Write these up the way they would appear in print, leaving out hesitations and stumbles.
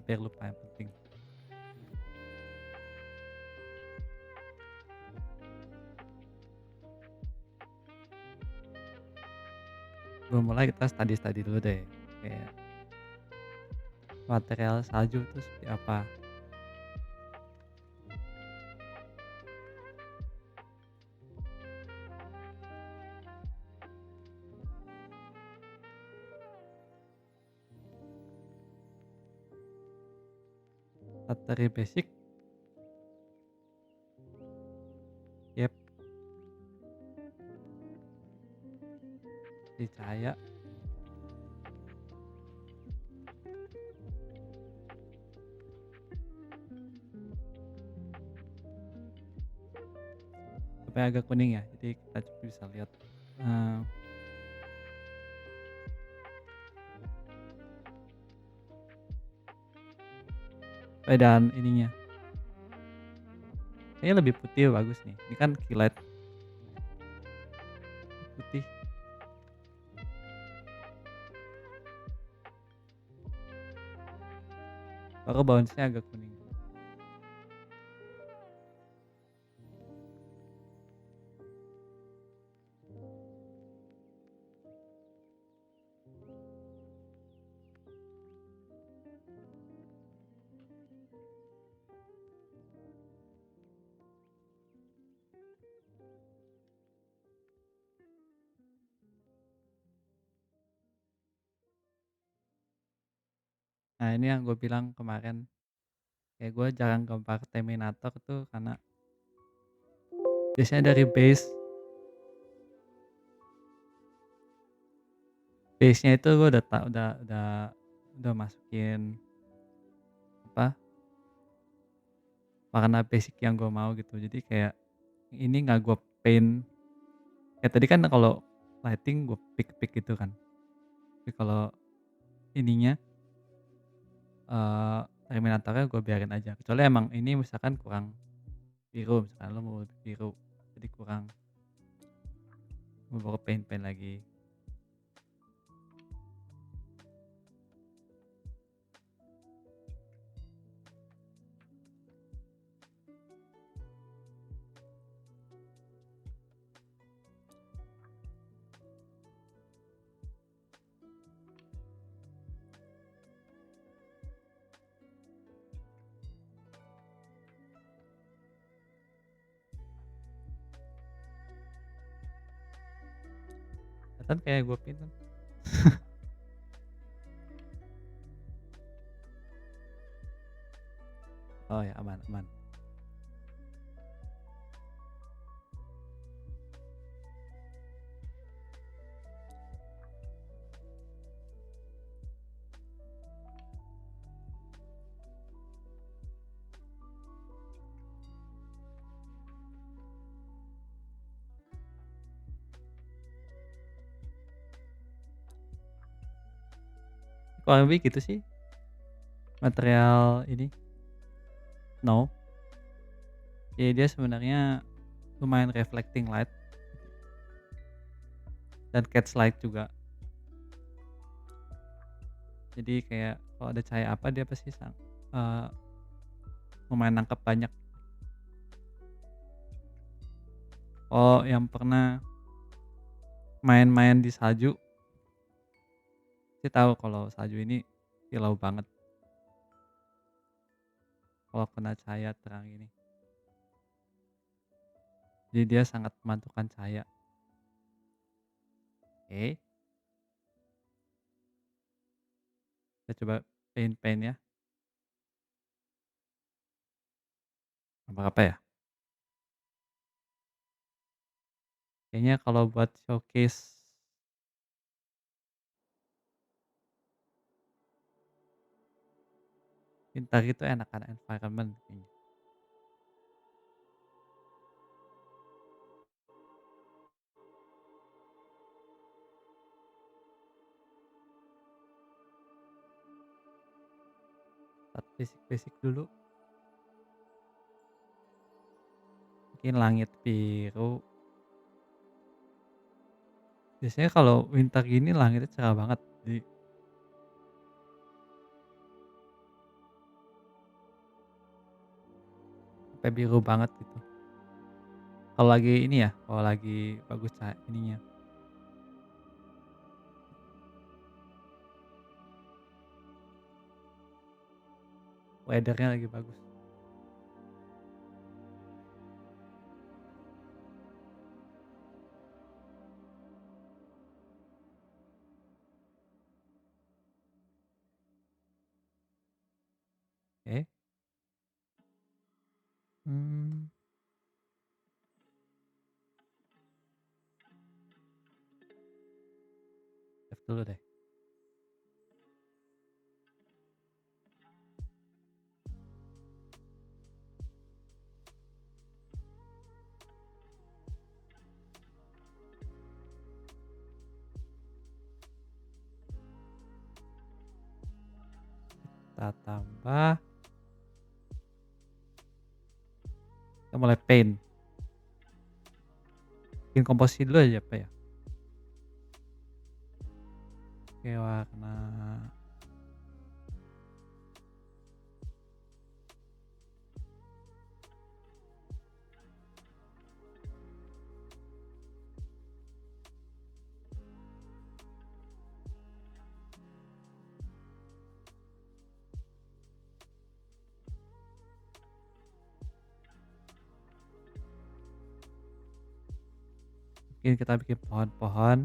hampir lupa yang penting. Sebelum mulai kita study-study dulu deh, kayak material salju itu seperti apa. Materi basic, yep, di cahaya. Supaya agak kuning ya, jadi kita bisa lihat, eee, perbedaan ininya. Kayaknya lebih putih bagus nih, ini kan kilat putih, baru bounce-nya agak kuning. Nah ini yang gue bilang kemarin, kayak gue jarang gambar Terminator tuh karena biasanya dari base-nya itu gue udah masukin apa, warna basic yang gue mau gitu. Jadi kayak ini nggak gue paint, kayak tadi kan kalau lighting gue pick-pick gitu kan. Tapi kalau ininya, Terminatornya gue biarin aja. Kecuali emang ini misalkan kurang biru, misalkan lo mau lebih biru, jadi kurang, gue baru paint-paint lagi. Kelihatan kayak gue paint kan? Oh ya, aman aman. Kurang lebih gitu sih material ini, snow. Jadi dia sebenarnya lumayan reflecting light dan catch light juga. Jadi kayak kalau ada cahaya apa dia pasti eee, lumayan nangkep banyak. Oh yang pernah main-main di salju pasti tahu kalau salju ini kilau banget kalau kena cahaya terang ini. Jadi dia sangat memantulkan cahaya. Oke, kita coba paint-paint ya. Gambar apa ya? Kayaknya kalau buat showcase pintar itu enakan environment kayaknya. Start basic-basic dulu, mungkin langit biru. Biasanya kalau winter gini langitnya cerah banget. Jadi sampai biru banget gitu. Kalau lagi ini ya, kalau lagi bagus ininya, weather-nya lagi bagus. Oke. Mmm, save dulu deh. Kita tambah, kita mulai paint. Bikin komposisi dulu aja apa ya? Oke, warna mungkin kita bikin pohon-pohon.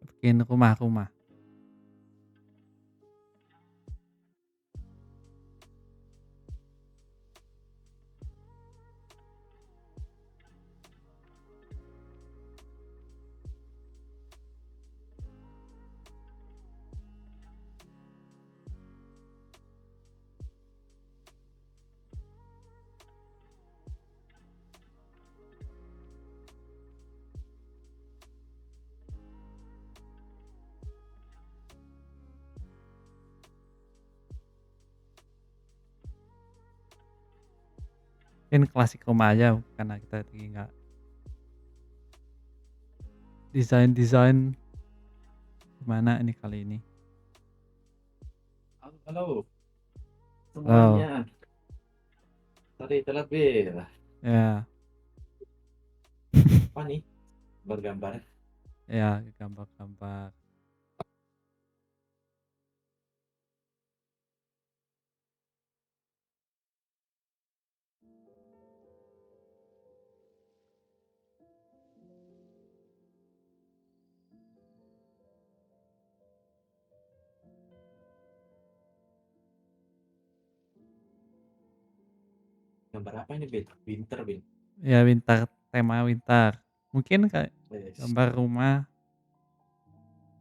Bikin rumah-rumah. Mungkin klasik rumah aja karena kita lagi nggak desain-desain gimana ini kali ini. Halo, halo Oh, semuanya. Tadi telat Bil. ya, Apa nih bergambar? ya gambar-gambar. Gambar apa ini Bil? Winter Bil. Ya winter, tema winter. Mungkin kayak Wes, gambar rumah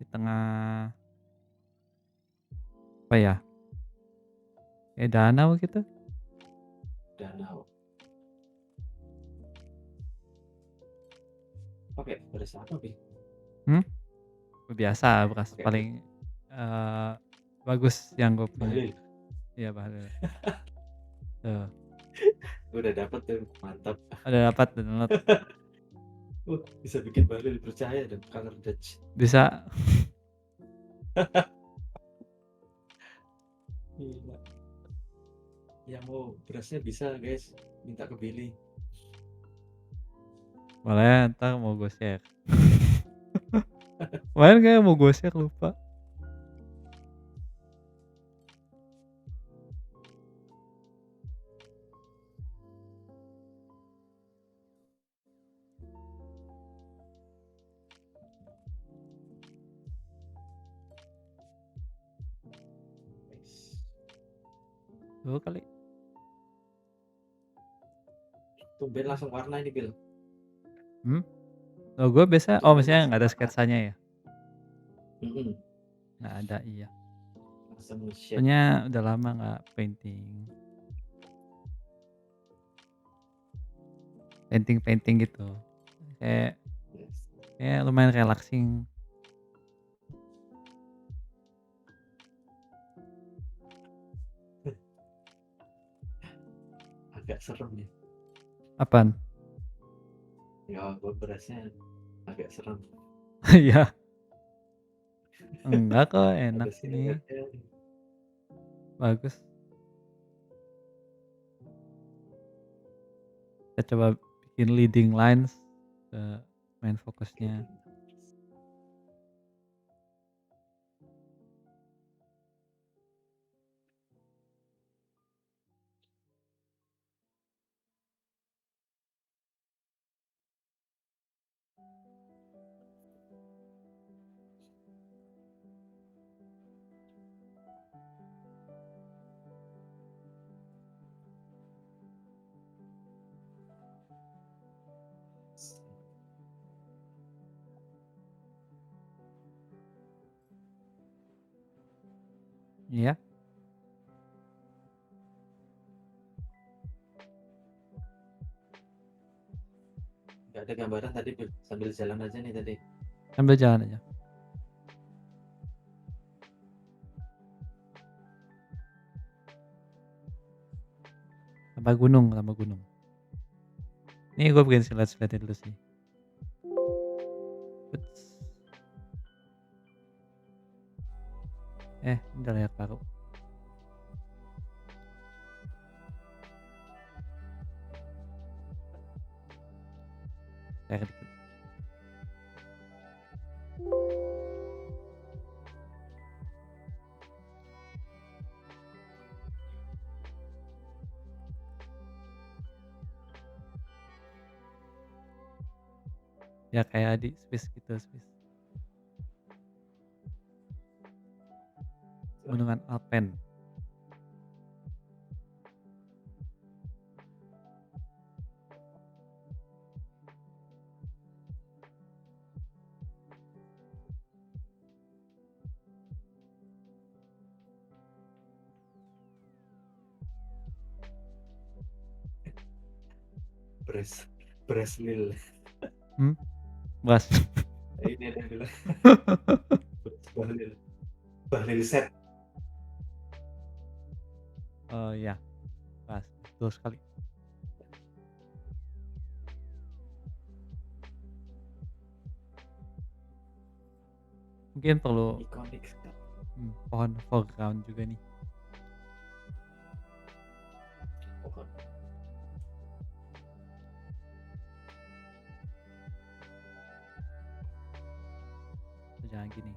di tengah apa ya? Kayak danau gitu. danau. Pakai beras apa Bil? Hmm? Biasa beras Pakai paling eh, bagus yang gue punya. Balil. Iya bahlil. Tuh, Udah dapet tuh, mantap. ada dapat download. Bisa bikin Balil percaya dan color Dutch. Bisa. Gila. Yang mau berasnya bisa guys, minta ke Billy. Boleh ntar mau gue share. Kemarin kayak mau gue share lupa. Wes. Dulu kali. Tumben langsung warna ini Bil. Hmm? Oh gue biasa, oh Tumben misalnya langsung nggak ada warna. sketsanya ya? Mm-mm. Nggak ada, iya. Langsung shade. Soalnya udah lama nggak painting. Painting-painting gitu. Kayak Yes. Kayak lumayan relaxing. Agak serem ya. Apaan? Ya, gua berasnya agak serem. Iya. Enggak kok, Ada enak ini, siluetnya. bagus. Kita coba bikin leading lines ke main fokusnya. Iya, Nggak ada gambaran tadi sambil jalan aja nih tadi. sambil jalan aja. Tambah gunung, tambah gunung. Ini gue bikin silet-siletnya dulu sih. Uts. Ini udah layak baru. Kayak dikit. Ya kayak di Swiss gitu, Swiss. Gunungan Alpen. Brasil. Hmm? Bas. Ini ada yang bilang Bahlil. Bahlil set. Oh iya, bas. Betul sekali. Mungkin perlu Ikonik. pohon foreground juga nih. Pohon. Jangan gini.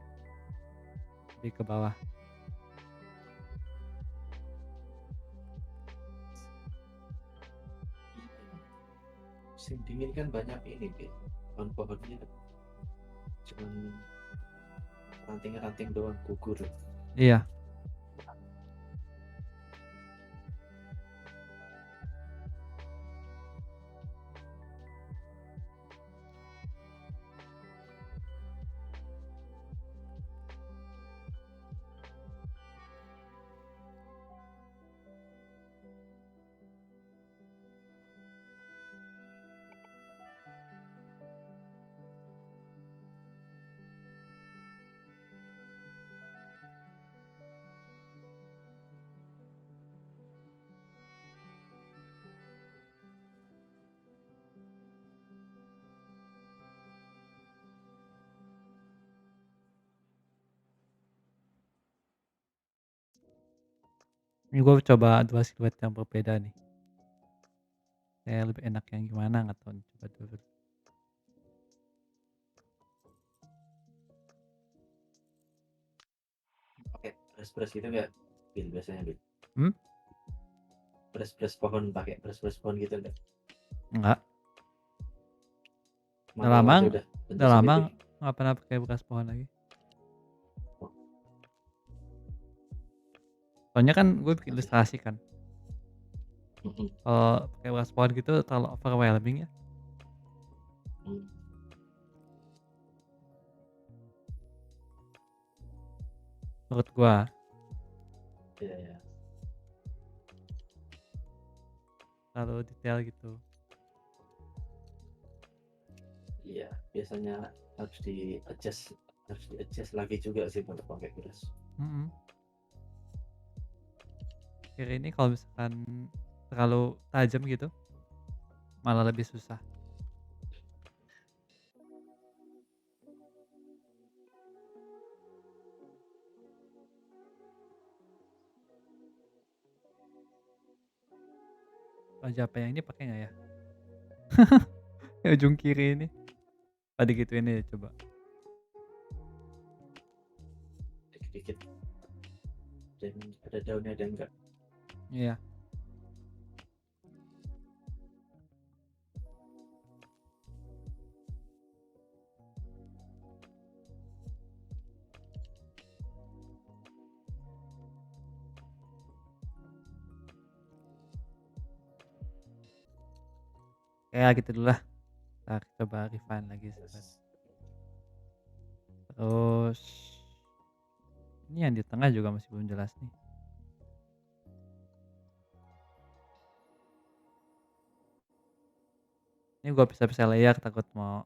Lebih ke bawah. Musim dingin kan banyak ini, Bil. Pohon-pohonnya cuman ranting-ranting doang gugur. Iya. Ini gue coba dua siluet yang berbeda nih. Kayak lebih enak yang gimana nggak tahu nih. Coba dulu. Pakai brush-brush gitu nggak, Bil, biasanya, Bil? Hmm? Brush-brush pohon, pakai brush-brush pohon gitu nggak? Enggak. Udah Manual lama, aja udah, bentuk udah lama sendiri. nggak pernah pakai bekas pohon lagi. Soalnya kan gue bikin Tapi ilustrasi kan. mm-mm. Kalau pakai bekas pohon gitu terlalu overwhelming ya. Mm. Menurut gue. Iya, ya. Terlalu detail gitu. Iya, biasanya harus di-adjust harus di-adjust lagi juga sih untuk pakai beras. Mhm. Kiri ini kalau misalkan terlalu tajam gitu, malah lebih susah. Baju apa yang ini pakai nggak ya? Yang ujung kiri ini. Apa digituin aja coba? Dikit-dikit dan ada daunnya dan enggak. Iya. Kayak gitu dulu lah. Entar coba refine lagi set. Terus Terus ini yang di tengah juga masih belum jelas nih. Ini gua pisah-pisah layer takut mau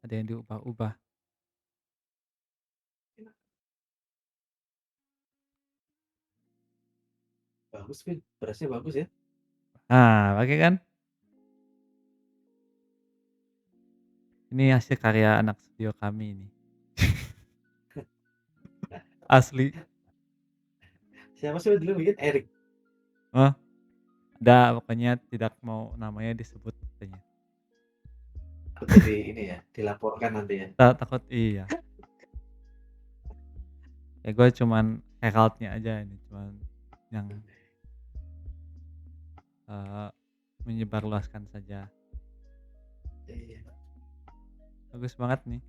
ada yang diubah-ubah. bagus Vin, berasnya bagus ya. Nah, pakai kan? Ini hasil karya anak studio kami ini. Asli. Siapa sih dulu bikin? Erik. Oh, ada pokoknya tidak mau namanya disebut katanya. Takut ini ya, dilaporkan nanti ya. Takut iya. Ya gue cuman heraldnya aja ini, cuman yang eh, menyebarluaskan saja. Iya. Bagus banget nih.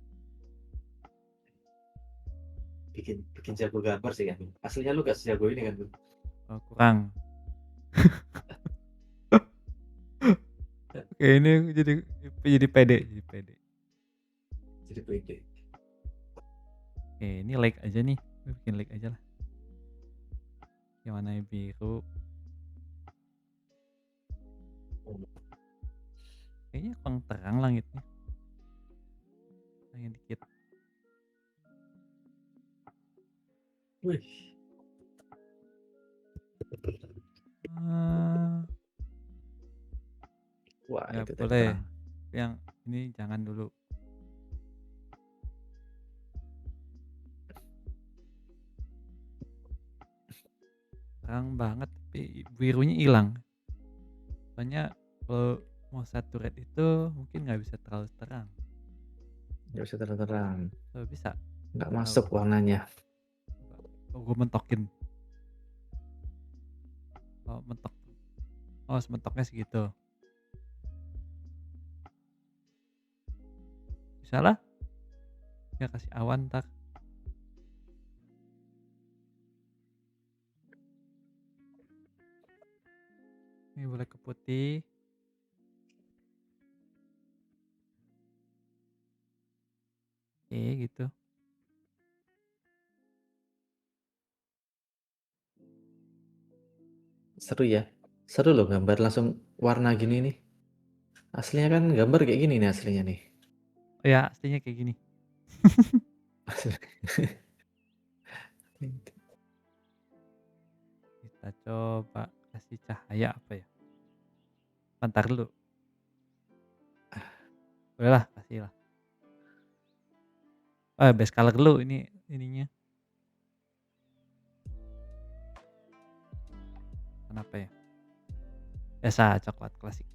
Bikin bikin jago gambar sih kan. Aslinya lu gak sejago ini kan, Bun? Oh, kurang. Oke, ini jadi pede, jadi pede. Jadi pede. Oke, ini like aja nih. Gue bikin like aja lah. Yang warna biru. Kayaknya kurang terang langitnya. Langit dikit. Wih. Wah, Ya itu tadi boleh. terang. Yang ini jangan dulu. Terang banget tapi birunya hilang. Soalnya kalau mau saturate itu mungkin nggak bisa terlalu terang. Nggak bisa terang-terang. Oh, bisa. Nggak Tahu. masuk warnanya. Oh, gue mentokin. Oh, mentok. Oh, sementoknya segitu. Bisa lah. Ya kasih awan ntar. Ini boleh ke putih. Oke, gitu. Seru ya. Seru loh gambar langsung warna gini nih. Aslinya kan gambar kayak gini nih aslinya nih. Oh ya, aslinya kayak gini. Kita coba kasih cahaya apa ya? Bentar dulu. Boleh lah, kasih lah. Base color dulu ini ininya. Kenapa ya? Biasa coklat klasik.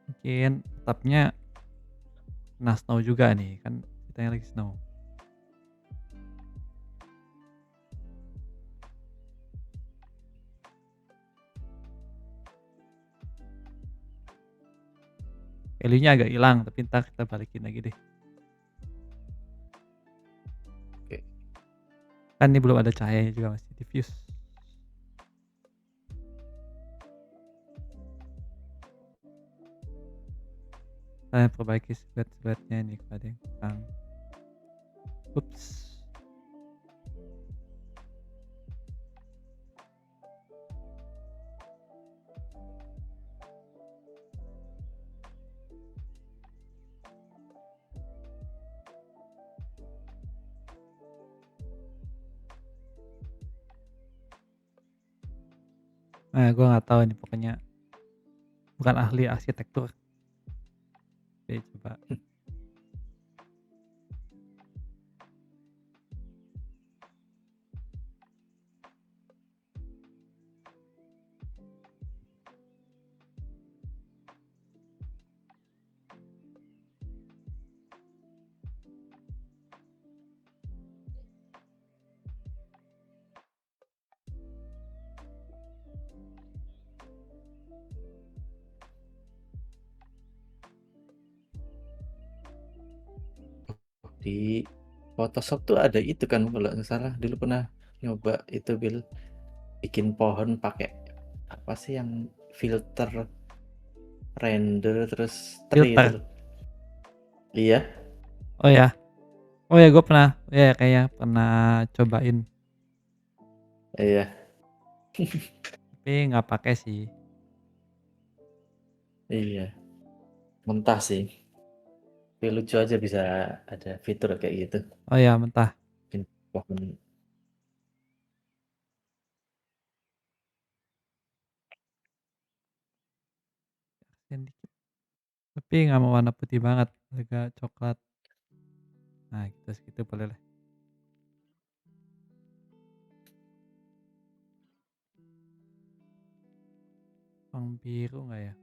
Mungkin tetapnya kena snow juga nih, kan kitanya lagi snow. Value-nya agak hilang, tapi ntar kita balikin lagi deh. Oke. Kan ini belum ada cahayanya juga, masih diffuse. Saya perbaiki siluet-siluetnya nih, ada yang kurang. Ups. Nah, gue nggak tahu nih pokoknya bukan ahli arsitektur. Oke, coba. Di Photoshop tuh ada itu kan kalau nggak salah dulu pernah nyoba itu Bill, bikin pohon pakai apa sih yang filter render terus tree itu Filter. loh. Iya, Oh ya, oh ya gue pernah, ya kayaknya pernah cobain, iya, tapi nggak pakai sih. iya. Mentah sih. Tapi lucu aja bisa ada fitur kayak gitu. Oh ya mentah. Bikin pohon. Kasian dikit. Tapi nggak mau warna putih banget, agak coklat. Nah gitu segitu boleh lah. Yang biru nggak ya?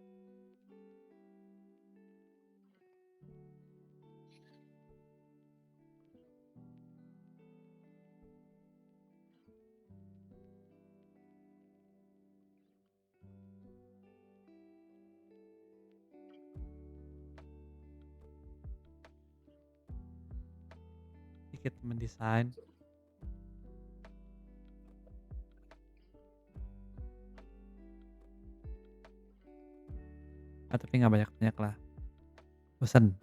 Dikit mendesain. Ah, tapi nggak banyak-banyak lah. Bosan.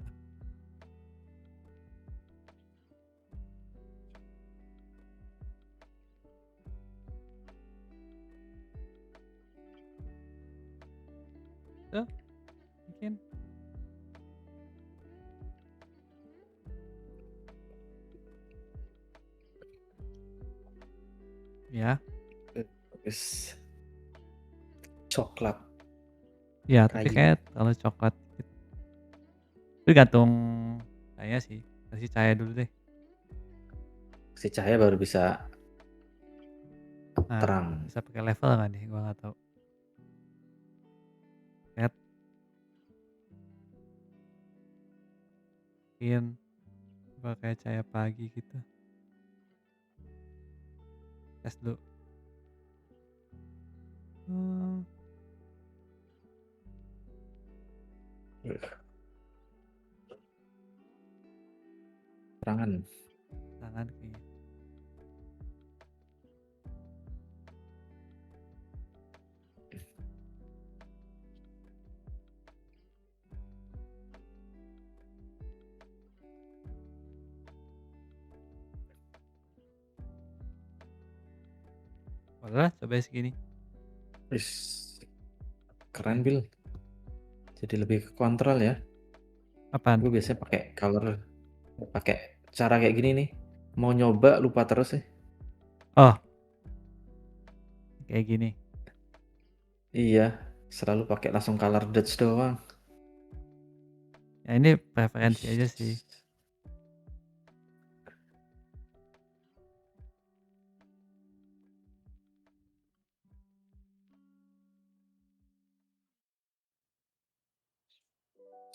Tuh, mungkin. Ya, Terus coklat ya tapi kayu. kayak terlalu coklat dikit. Tergantung saya sih. Kasih cahaya dulu deh. Si cahaya baru bisa Nah, terang. bisa pakai level nggak nih? Gua nggak tahu. Lihat, mungkin pakai cahaya pagi gitu. Tes dulu. Hmm, Terangan. tangan kayaknya. Boleh lah, coba segini. Wis, keren Oke. Bill. Jadi lebih ke kontrol ya. Apaan? Gue biasanya pakai cara kayak gini nih. Mau nyoba lupa terus sih. Oh, kayak gini. Iya, selalu pakai langsung color dodge doang. Ya ini preferensi Wis. aja sih.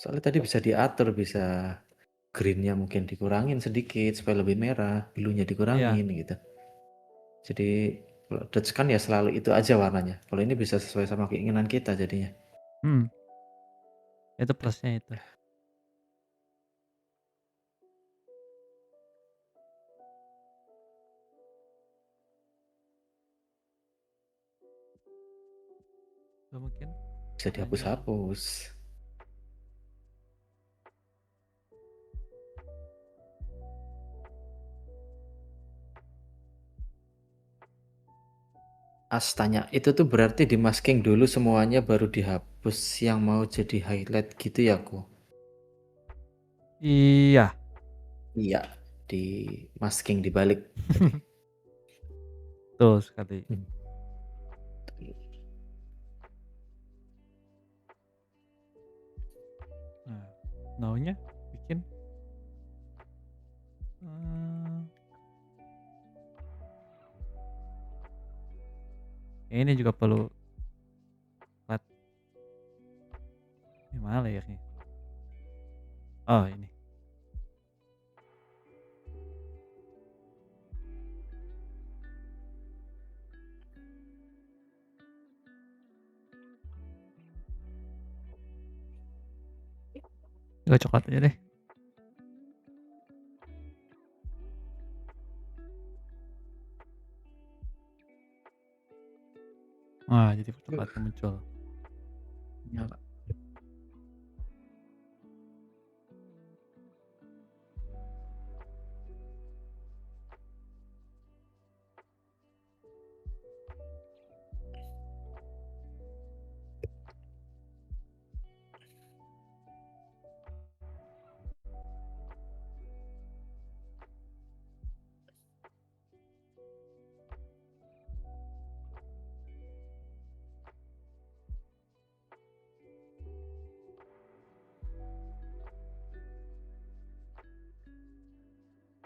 Soalnya tadi bisa diatur, bisa greennya mungkin dikurangin sedikit supaya lebih merah, bluenya Iya. dikurangin gitu. Jadi kalau dodge kan ya selalu itu aja warnanya. Kalau ini bisa sesuai sama keinginan kita jadinya. Hmm, itu plusnya itu. Lo mungkin Bisa warnanya dihapus-hapus. Astanya itu tuh berarti di masking dulu semuanya baru dihapus yang mau jadi highlight gitu ya aku. iya, Iya, di masking dibalik tadi. betul sekali. Hmm. Now-nya bikin eee, ini juga perlu plat gimana layarnya? Oh ini, gua coklat aja deh. Wah jadi coklatnya muncul. Nyala.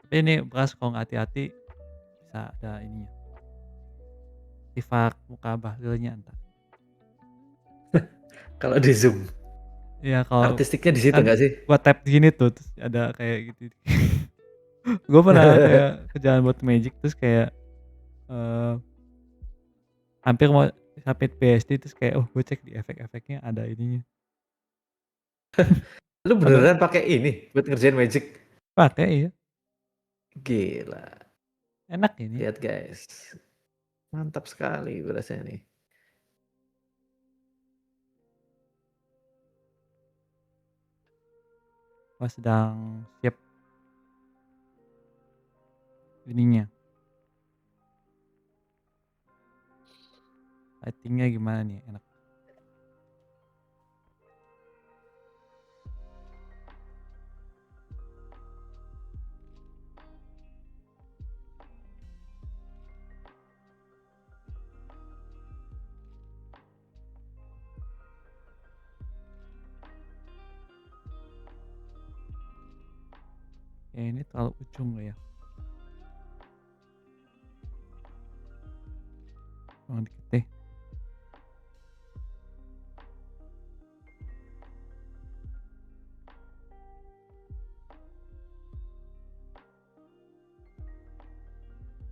Tapi ini beras kalau nggak hati-hati bisa ada ininya, artefak muka bahlilnya entar. Kalau di zoom, Iya kalau artistiknya di situ kan nggak sih? gua tap gini tuh, terus ada kayak gitu. Gua pernah kayak ke jalan buat magic terus kayak, eee, hampir mau submit PSD terus kayak, oh gue cek di efek-efeknya ada ininya, Lu ada beneran pakai ini buat ngerjain magic? pakai iya, Gila, enak ini. lihat guys, mantap sekali berasnya nih. Gua sedang siap ininya, lighting-nya gimana nih enak. Ini terlalu ujung nggak ya? Kurang dikit deh.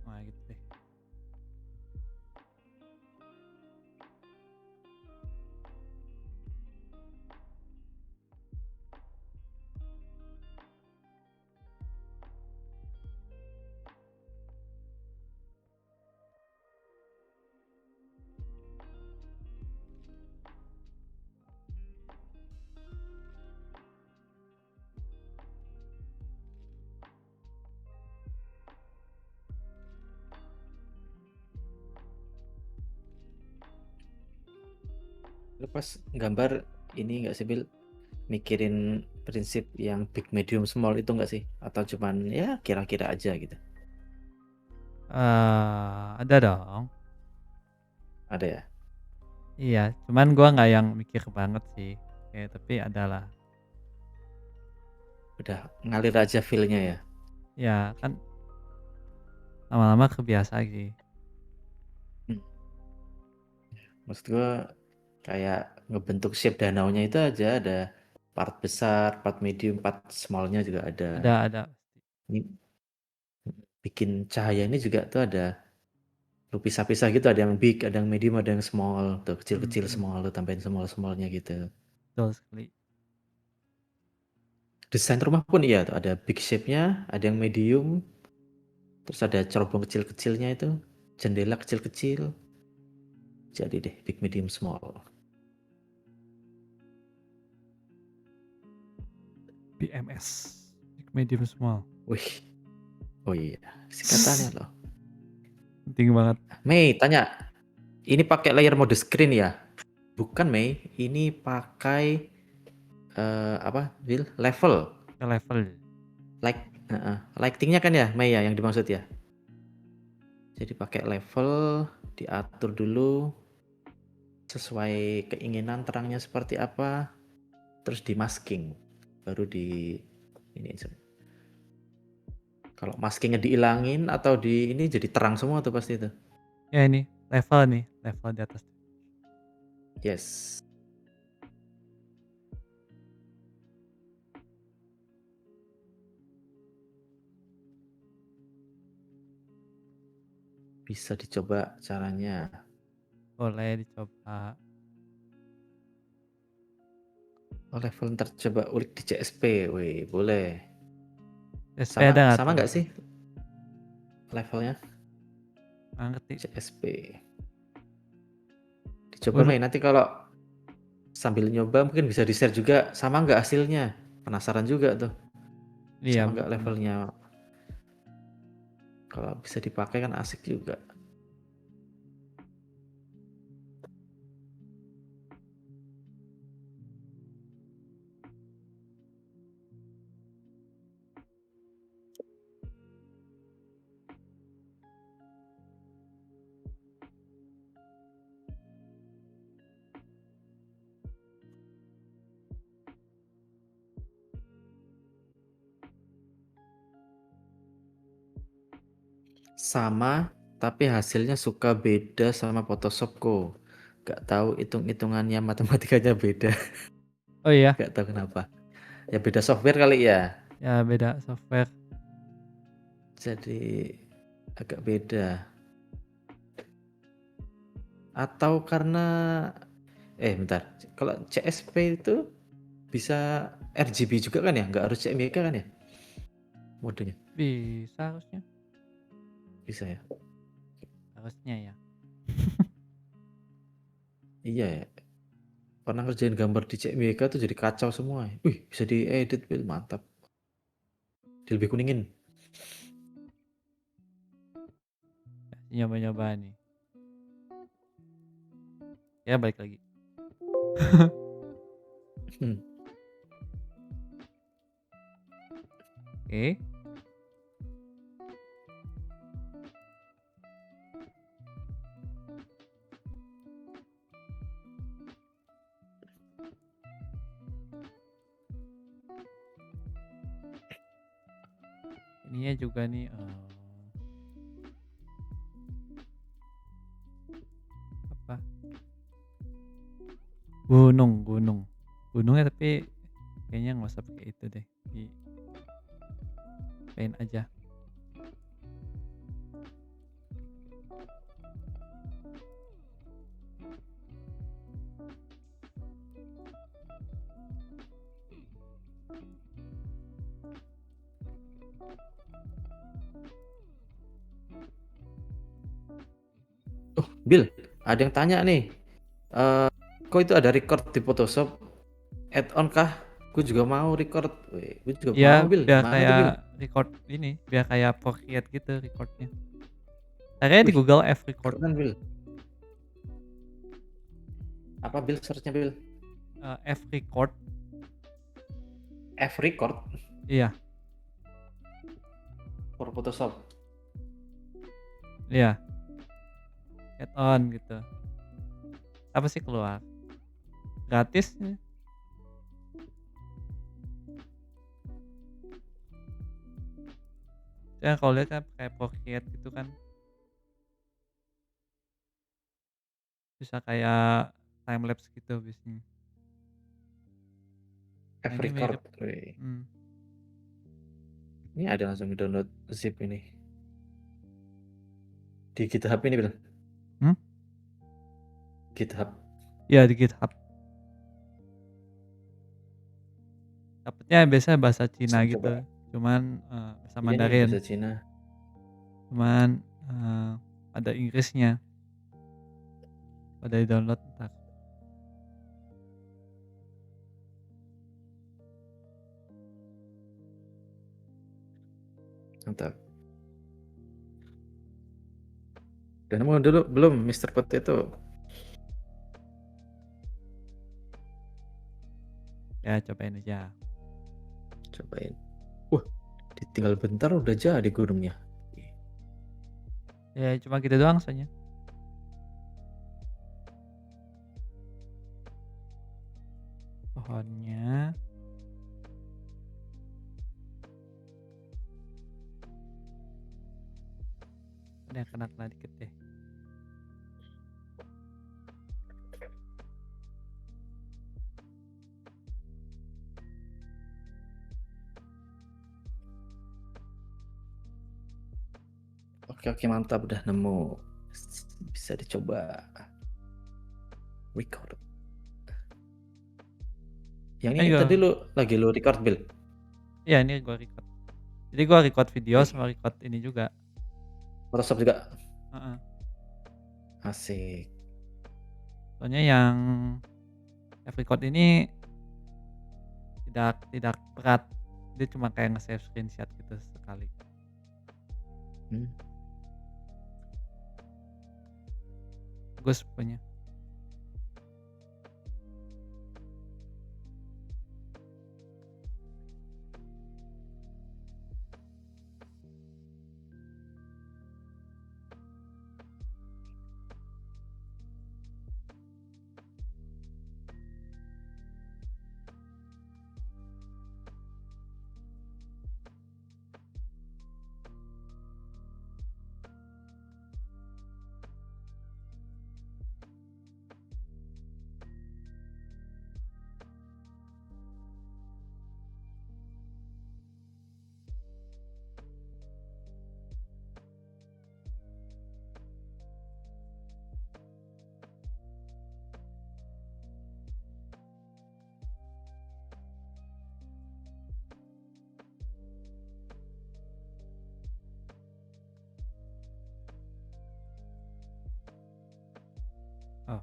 Nah gitu deh. Lu pas gambar ini nggak sih, Bil, mikirin prinsip yang big, medium, small itu nggak sih? Atau cuman ya kira-kira aja gitu? Ada dong. Ada ya? Iya, cuman gua nggak yang mikir banget sih, tapi ada lah. Udah ngalir aja feel-nya ya? Ya kan lama-lama kebiasa sih. Hmm. Maksud gua kayak ngebentuk shape danaunya itu aja ada part besar, part medium, part small-nya juga ada. Ada. Ini bikin cahaya ini juga tuh ada lu pisah-pisah gitu, ada yang big, ada yang medium, ada yang small, tuh kecil-kecil Mhm, small, lu tambahin small-smallnya gitu. betul sekali. Desain rumah pun iya tuh, ada big shape-nya, ada yang medium, terus ada cerobong kecil-kecilnya itu, jendela kecil-kecil, jadi deh big, medium, small. BMS, big medium small, Wih, oh iya, singkatannya loh. penting banget. Mei tanya, ini pakai layar mode screen ya? Bukan Mei, ini pakai apa, Bill? Level. Ke level. Like, lighting-nya kan ya, Mei ya yang dimaksud ya? Jadi pakai level, diatur dulu sesuai keinginan terangnya seperti apa, terus di masking. baru di ini aja. Kalau maskingnya dihilangin atau di ini jadi terang semua tuh pasti tuh. Ya ini level di atas. Yes. Bisa dicoba caranya. Boleh dicoba. Oh, level ntar coba ulik di CSP, wih boleh. SP ada Sama nggak sama tuh? nggak sih levelnya Nggak ngerti. CSP? Dicoba Gua, Mei, nanti kalau sambil nyoba mungkin bisa di-share juga sama nggak hasilnya. Penasaran juga tuh, iya sama nggak bener. levelnya. Kalau bisa dipakai kan asik juga. Sama, tapi hasilnya suka beda sama Photoshopku. Nggak tahu hitung-hitungannya matematikanya beda. Oh iya, Nggak tahu kenapa. Ya beda software kali ya. ya beda software. Jadi agak beda. Atau karena bentar. Kalau CSP itu bisa RGB juga kan ya? Nggak harus CMYK kan ya? Modenya. Bisa harusnya. Bisa ya? Harusnya ya. Iya ya. Pernah ngerjain gambar di CMYK tuh jadi kacau semua. Wih, bisa diedit, Bil. Mantap. Di lebih kuningin. Nyoba-nyoba nih. Ya balik lagi. Hmm. Oke. Ininya juga nih apa? Gunungnya tapi kayaknya nggak usah pakai itu deh. Di paint aja. Oh, Bil, ada yang tanya nih. Kok itu ada record di Photoshop? Add-on kah? Gue juga mau record. Wih, gue juga mau, Ya Bil. biar Mana tuh, Bil? kayak record ini, biar kayak Procreate gitu recordnya. Caranya di Wih, Google F record. keren, Bil. Apa, Bil? Search-nya, Bil? F record. F record Iya, for Photoshop. iya. Add on gitu. Apa sih keluar? Gratis. Ya kalau lihat kan kayak Procreate gitu kan. Bisa kayak time lapse gitu biasanya. Nah F ini record. mirip. Wih. Hmm. Ini ada langsung download zip ini. Di GitHub ini, Bil. Hmm? GitHub. Ya di GitHub. Dapatnya biasanya bahasa Cina Langsung gitu. coba. Cuman bahasa Iya nih, Mandarin. bahasa Cina. Cuman ada Inggrisnya. Pada di download ntar. Mantap. Udah nemu dulu belum Mr. Potato? Ya cobain aja. Cobain. Wah, ditinggal bentar udah jadi gunungnya. Ya cuma gitu doang soalnya. Pohonnya. ada yang kena-kena dikit deh. Oke, mantap udah nemu. Bisa dicoba record. Yang ini tadi Ayo. lagi lu record, Bil? Iya, ini gua record. Jadi gua record video Wih, sama record ini juga. Photoshop juga? Heeh. Asik. Soalnya yang live record ini tidak berat. Dia cuma kayak nge-save screenshot gitu sekali. Hmm. Bagus pokoknya. Oh,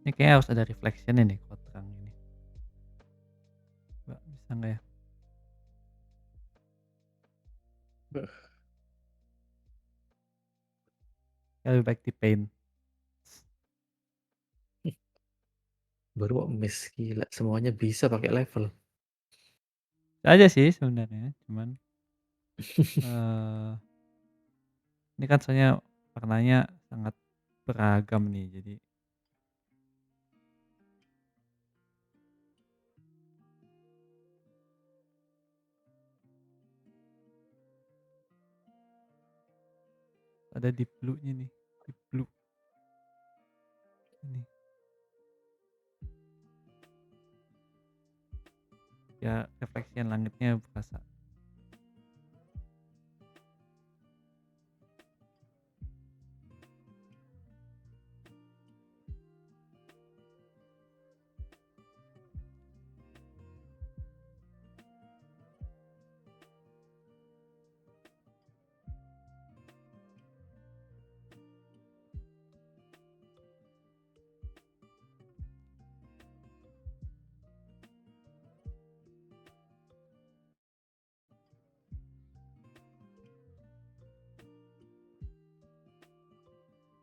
ini kayaknya harus ada reflection nih kalau terang ini. Coba bisa nggak ya? Beuh, Ya lebih baik di paint. baru mau miss, gila. Semuanya bisa pakai level. Bisa aja sih sebenarnya, cuman eh ini kan soalnya warnanya sangat beragam nih, jadi ada deep blue-nya nih, deep blue ini. Ya reflection langitnya berasa.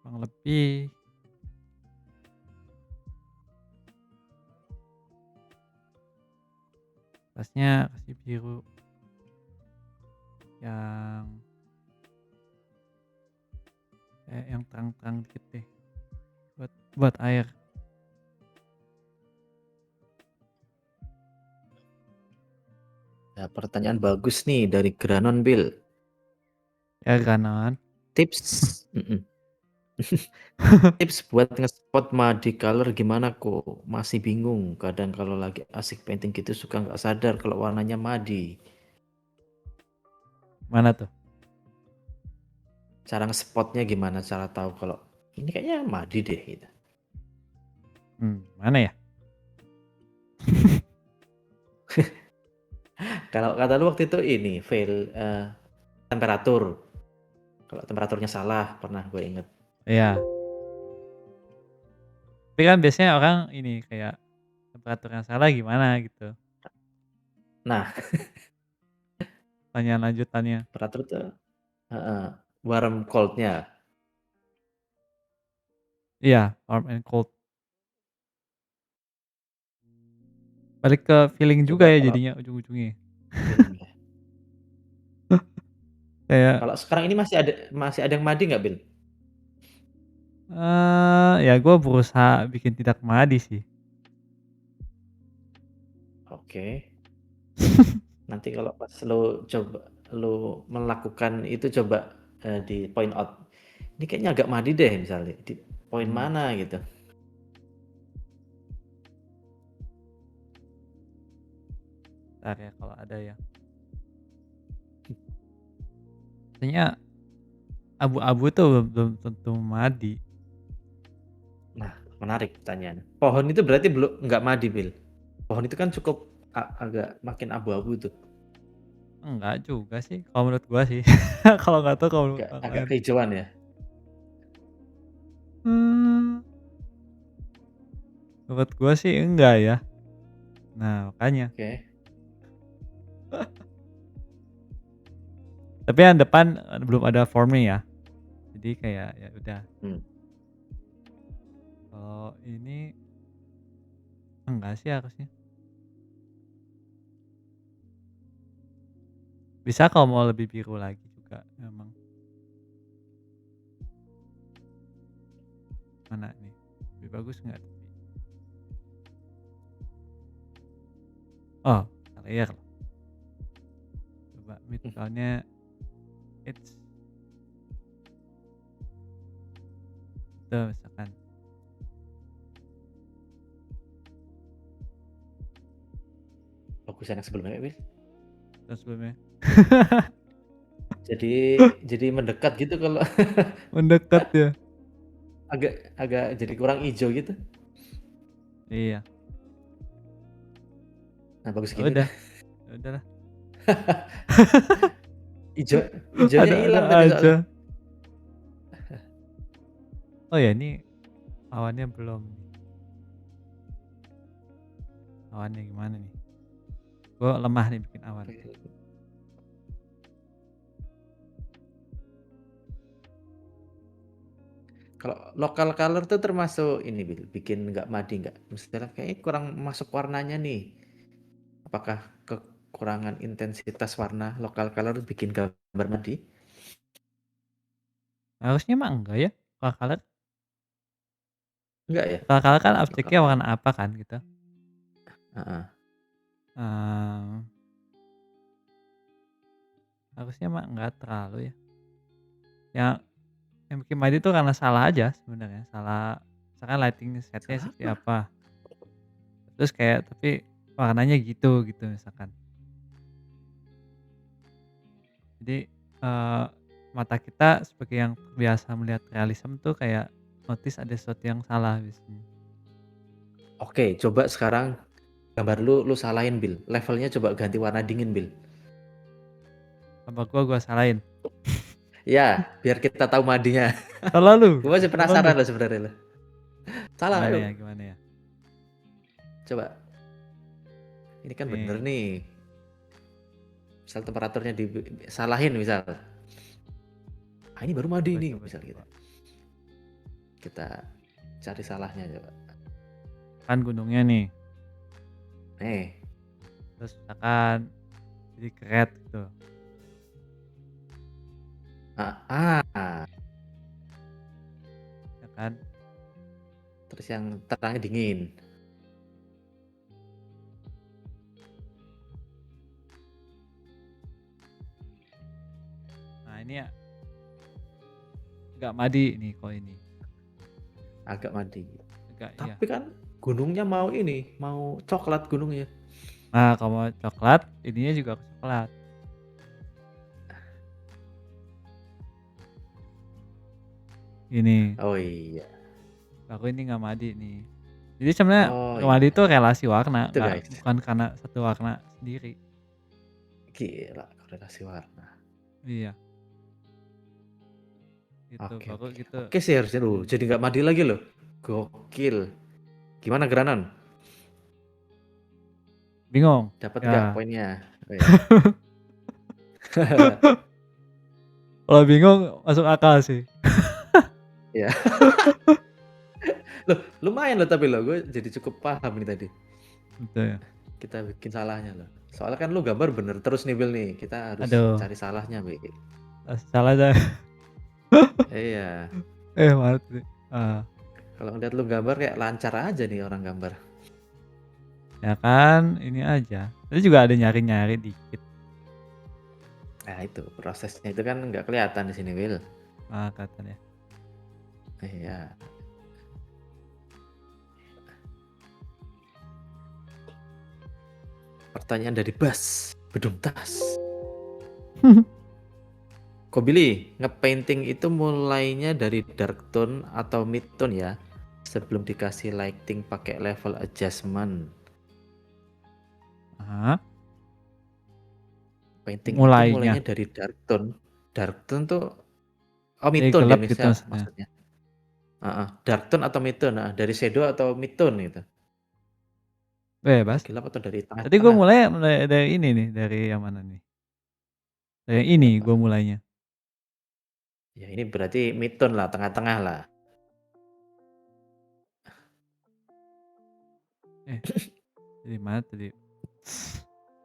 Kurang lebih atasnya kasih biru yang yang terang-terang dikit deh buat air. Nah, pertanyaan bagus nih dari Granon, Bil. Ya kanan. Tips, tips buat nge-spot muddy color gimana kok? Masih bingung. Kadang kalau lagi asik painting gitu suka nggak sadar kalau warnanya muddy. Mana tuh? Cara nge-spotnya gimana? Cara tahu kalau ini kayaknya muddy deh gitu. Mana ya? Kalau kata lu waktu itu ini fail temperatur. Kalau temperaturnya salah, pernah gue inget. Iya. Tapi kan biasanya orang ini kayak temperatur yang salah gimana gitu. Nah, Tanya lanjutannya. temperatur tuh warm cold-nya. Iya, warm and cold. Balik ke feeling juga Coba ya kalau jadinya ujung-ujungnya. feeling ya. Kayak Kalau sekarang ini masih ada yang muddy nggak, Bil? ya gue berusaha bikin tidak madi sih. Oke. Nanti kalau pas lu melakukan itu coba, di point out, "Ini kayaknya agak madi deh," misalnya, di poin Hmm, mana gitu. entar ya kalau ada ya. Biasanya abu-abu tuh belum tentu madi. Nah, menarik pertanyaannya. Pohon itu berarti nggak madi, Bil? Pohon itu kan cukup agak makin abu-abu tuh, Enggak juga sih kalau menurut gua sih. Kalau nggak tahu kalau menurut orang agak lain. kehijauan ya? Mmm, menurut gua sih enggak ya. Nah, makanya. Oke. Tapi yang depan, belum ada formnya ya. Jadi kayak ya udah. Hmm. Kalau ini enggak sih harusnya. Bisa kalau mau lebih biru lagi juga memang. Mana nih? Lebih bagus nggak tapi? Oh, layer. Coba mid tone-nya it's itu misalkan. Bagusan yang sebelumnya, Bil. Terus sebelumnya Jadi jadi mendekat gitu kalau mendekat ya. agak agak jadi kurang hijau gitu. Iya. Nah, bagus Ya gini udah, dah. ya udahlah. Ijo Ijonya Ada-ada hilang tadi aja. soalnya. Oh ya ini awannya belum nih. Awannya gimana nih? Gua lemah nih bikin awan. Kalau local color tuh termasuk ini, Bil, bikin nggak madi nggak? Misalnya kayaknya kurang masuk warnanya nih. Apakah kekurangan intensitas warna local color bikin gambar madi? Harusnya mah enggak ya? Color Enggak ya? color kan Local objeknya color. warna apa kan gitu. Heeh. Eee, harusnya mah enggak terlalu ya. Yang yang bikin mati itu karena salah aja sebenarnya, salah misalkan lighting set-nya Salah seperti apa? apa, terus kayak tapi warnanya gitu gitu misalkan. Jadi, mata kita sebagai yang biasa melihat realisme tuh kayak notice ada sesuatu yang salah biasanya. Oke, coba sekarang gambar lu salahin, Bil. Levelnya coba ganti warna dingin, Bil. Apa gua salahin? Ya, biar kita tahu madinya. Salah lu Gue gitu, masih salah lu. penasaran loh sebenarnya loh. Salah, Gimana ya ayo. gimana ya? Coba. Ini kan bener Nih, nih. Misal temperaturnya salahin misal. Ah, ini baru madi coba nih, coba misal gitu. coba. Kita cari salahnya coba. Kan gunungnya nih, Nih. terus misalkan jadi keret gitu, Ah. ya kan. Terus yang terangnya dingin. Nah ini ya agak madi nih kalau ini, Agak madi. agak iya. Tapi kan gunungnya mau ini, mau coklat gunungnya. Nah kalau mau coklat, ininya juga coklat. Ini, Oh iya. aku ini nggak madi nih. Jadi sebenarnya Oh nggak madi iya. itu relasi warna, Itu nggak guys. bukan karena satu warna sendiri. Gila, korelasi warna. Iya, gitu Oke, baru oke. gitu. Oke sih harusnya loh. Jadi nggak madi lagi loh. Gokil. Gimana Granon? Bingung? Dapat nggak Ya, poinnya? Oh, ya. kalau bingung masuk akal sih. Ya. Loh, lumayan loh tapi loh, gue jadi cukup paham nih tadi. Gitu ya. Kita bikin salahnya loh. Soalnya kan lu gambar bener terus nih, Bil nih. Kita harus Aduh, cari salahnya, Bil. salah saya. Iya. Maaf sih. Ah, Kalau ngeliat lu gambar kayak lancar aja nih orang gambar. Ya kan, ini aja. Tadi juga ada nyari-nyari dikit. Nah itu prosesnya itu kan nggak kelihatan di sini, Will. Katanya. Iya. Pertanyaan dari Bas, Bedung Tas. Kok Billy, ngepainting itu mulainya dari dark tone atau mid tone ya? Sebelum dikasih lighting pakai level adjustment. Ah, Painting itu mulainya mulainya dari dark tone. Dark tone tuh mid dari tone ya gelap gitu misal maksudnya. maksudnya. Dark tone atau mid tone? Nah, dari shadow atau mid tone gitu. Dari Bebas. gelap atau dari Tadi gue tengah-tengah? mulai dari ini nih, dari yang mana nih? Dari yang ini Apa? gue mulainya. Ya ini berarti mid tone lah, tengah-tengah lah. Eh, dari mana tadi?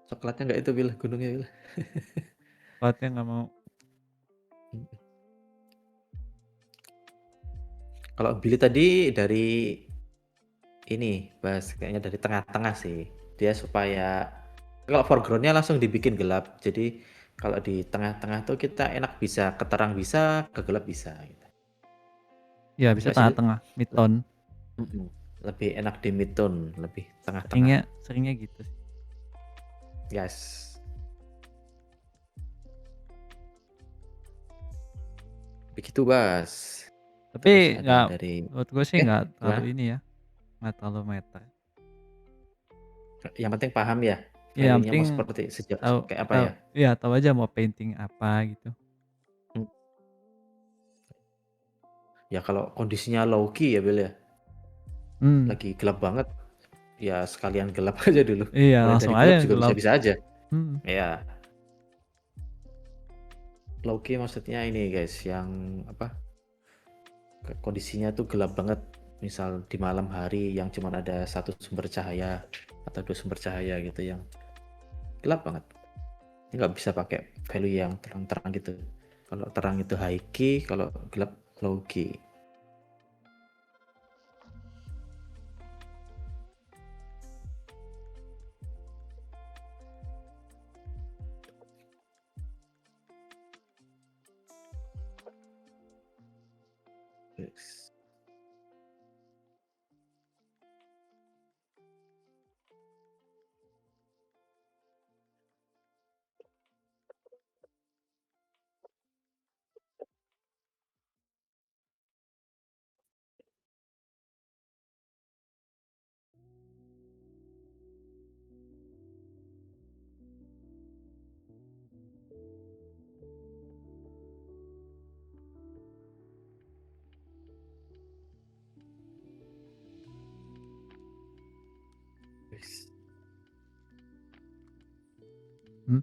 Coklatnya nggak itu Bil, gunungnya Bil. Platnya nggak mau. Kalau Billy tadi dari ini, Bas, kayaknya dari tengah-tengah sih. Dia supaya kalau foregroundnya langsung dibikin gelap. Jadi kalau di tengah-tengah tuh kita enak bisa keterang bisa, kegelap bisa gitu. Ya bisa Enggak sih, Bil? tengah-tengah, mid-tone. Mm-mm. Lebih enak di mid tone, lebih tengah-tengah. Seringnya gitu sih. Yes. Begitu, Bas. Terus Tapi ada nggak, dari menurut gue sih oke, nggak terlalu gimana? ini ya, nggak terlalu meter. Yang penting paham ya, Ya yang value-nya mau penting seperti sejak tahu kayak apa tahu ya? ya tahu aja mau painting apa gitu. Hmm. Ya kalau kondisinya low key ya, Bel ya. Hmm, Lagi gelap banget, ya sekalian gelap aja dulu. iya Mulai langsung dari aja gelap juga gelap. bisa-bisa aja. Hmm, Ya, low key maksudnya ini guys, yang apa? Kondisinya tuh gelap banget. Misal di malam hari yang cuma ada satu sumber cahaya atau dua sumber cahaya gitu yang gelap banget. Ini nggak bisa pakai value yang terang-terang gitu. Kalau terang itu high key, kalau gelap low key. Yes. Yes. hmm.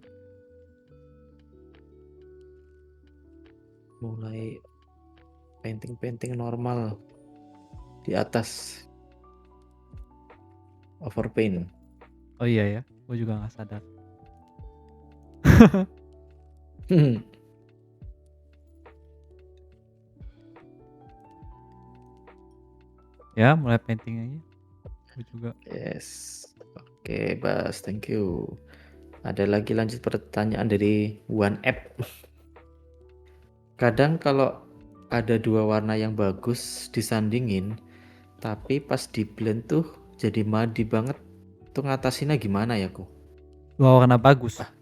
Mulai painting-painting normal di atas overpaint. Oh iya ya, gue juga nggak sadar. Ya mulai painting aja. Gue juga. Yes. Oke, Bas, thank you. Ada lagi lanjut pertanyaan dari One App. Kadang kalau ada dua warna yang bagus disandingin, tapi pas di blend tuh jadi madi banget. Tuh ngatasinnya gimana ya, ku? Dua warna bagus. Ah,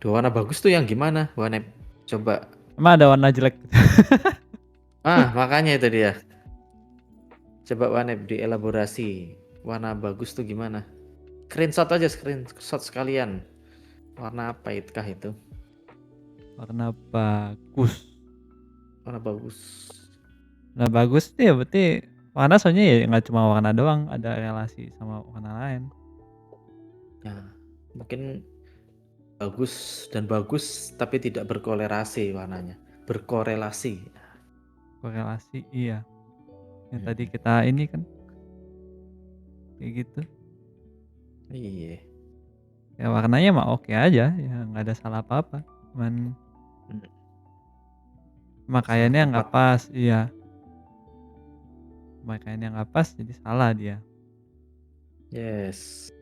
dua warna bagus tuh yang gimana, One App? Coba. Emang ada warna jelek? Makanya itu dia. Coba One App dielaborasi. Warna bagus tuh gimana? Screenshot aja, screenshot sekalian. Warna apa itkah itu? Warna bagus. Warna bagus. Nah bagus tuh ya berarti warna soalnya ya nggak cuma warna doang, ada relasi sama warna lain. Nah, mungkin bagus dan bagus tapi tidak berkorelasi warnanya. Berkorelasi. Korelasi iya. Yang tadi Hmm. kita ini kan kayak gitu. Iya. Ya warnanya mah oke aja, ya nggak ada salah apa-apa. Cuman Hmm. Salah makaiannya nggak tempat. pas, iya. Makaiannya nggak pas jadi salah dia. Yes.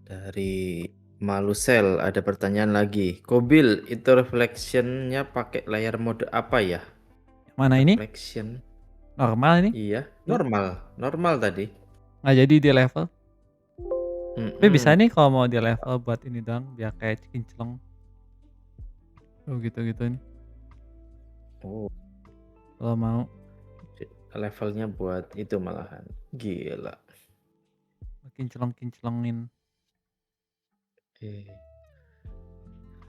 Dari Malusel ada pertanyaan lagi. Kobil itu reflectionnya pakai layar mode apa ya? Mana ini? Reflection. Normal ini? Iya, Tuh, normal tadi. nggak jadi di level. Tapi bisa Mm-mm. nih kalau mau di level buat ini doang, biar kayak kinclong. Oh gitu-gitu nih. Oh, Kalau mau. levelnya buat itu malahan. Gila. Kinclong-kinclongin. Eh,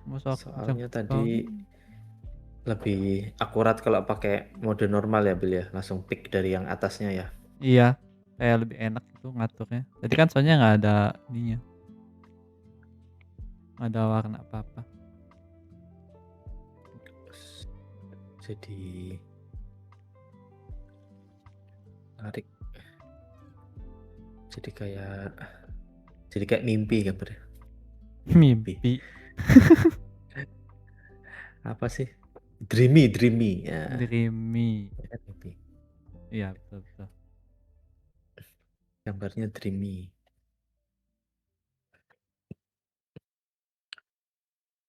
Masuk kenceng. soalnya tadi lebih akurat kalau pakai mode normal ya, Bil ya. Langsung pick dari yang atasnya ya. Iya, kayak lebih enak gitu ngaturnya. Tadi kan soalnya nggak ada ininya, nggak ada warna apa-apa. Jadi tarik. Jadi kayak mimpi gambarnya. Mimpi. Apa sih? Dreamy ya. Dreamy. Ya, mimpi. Iya betul. Gambarnya dreamy.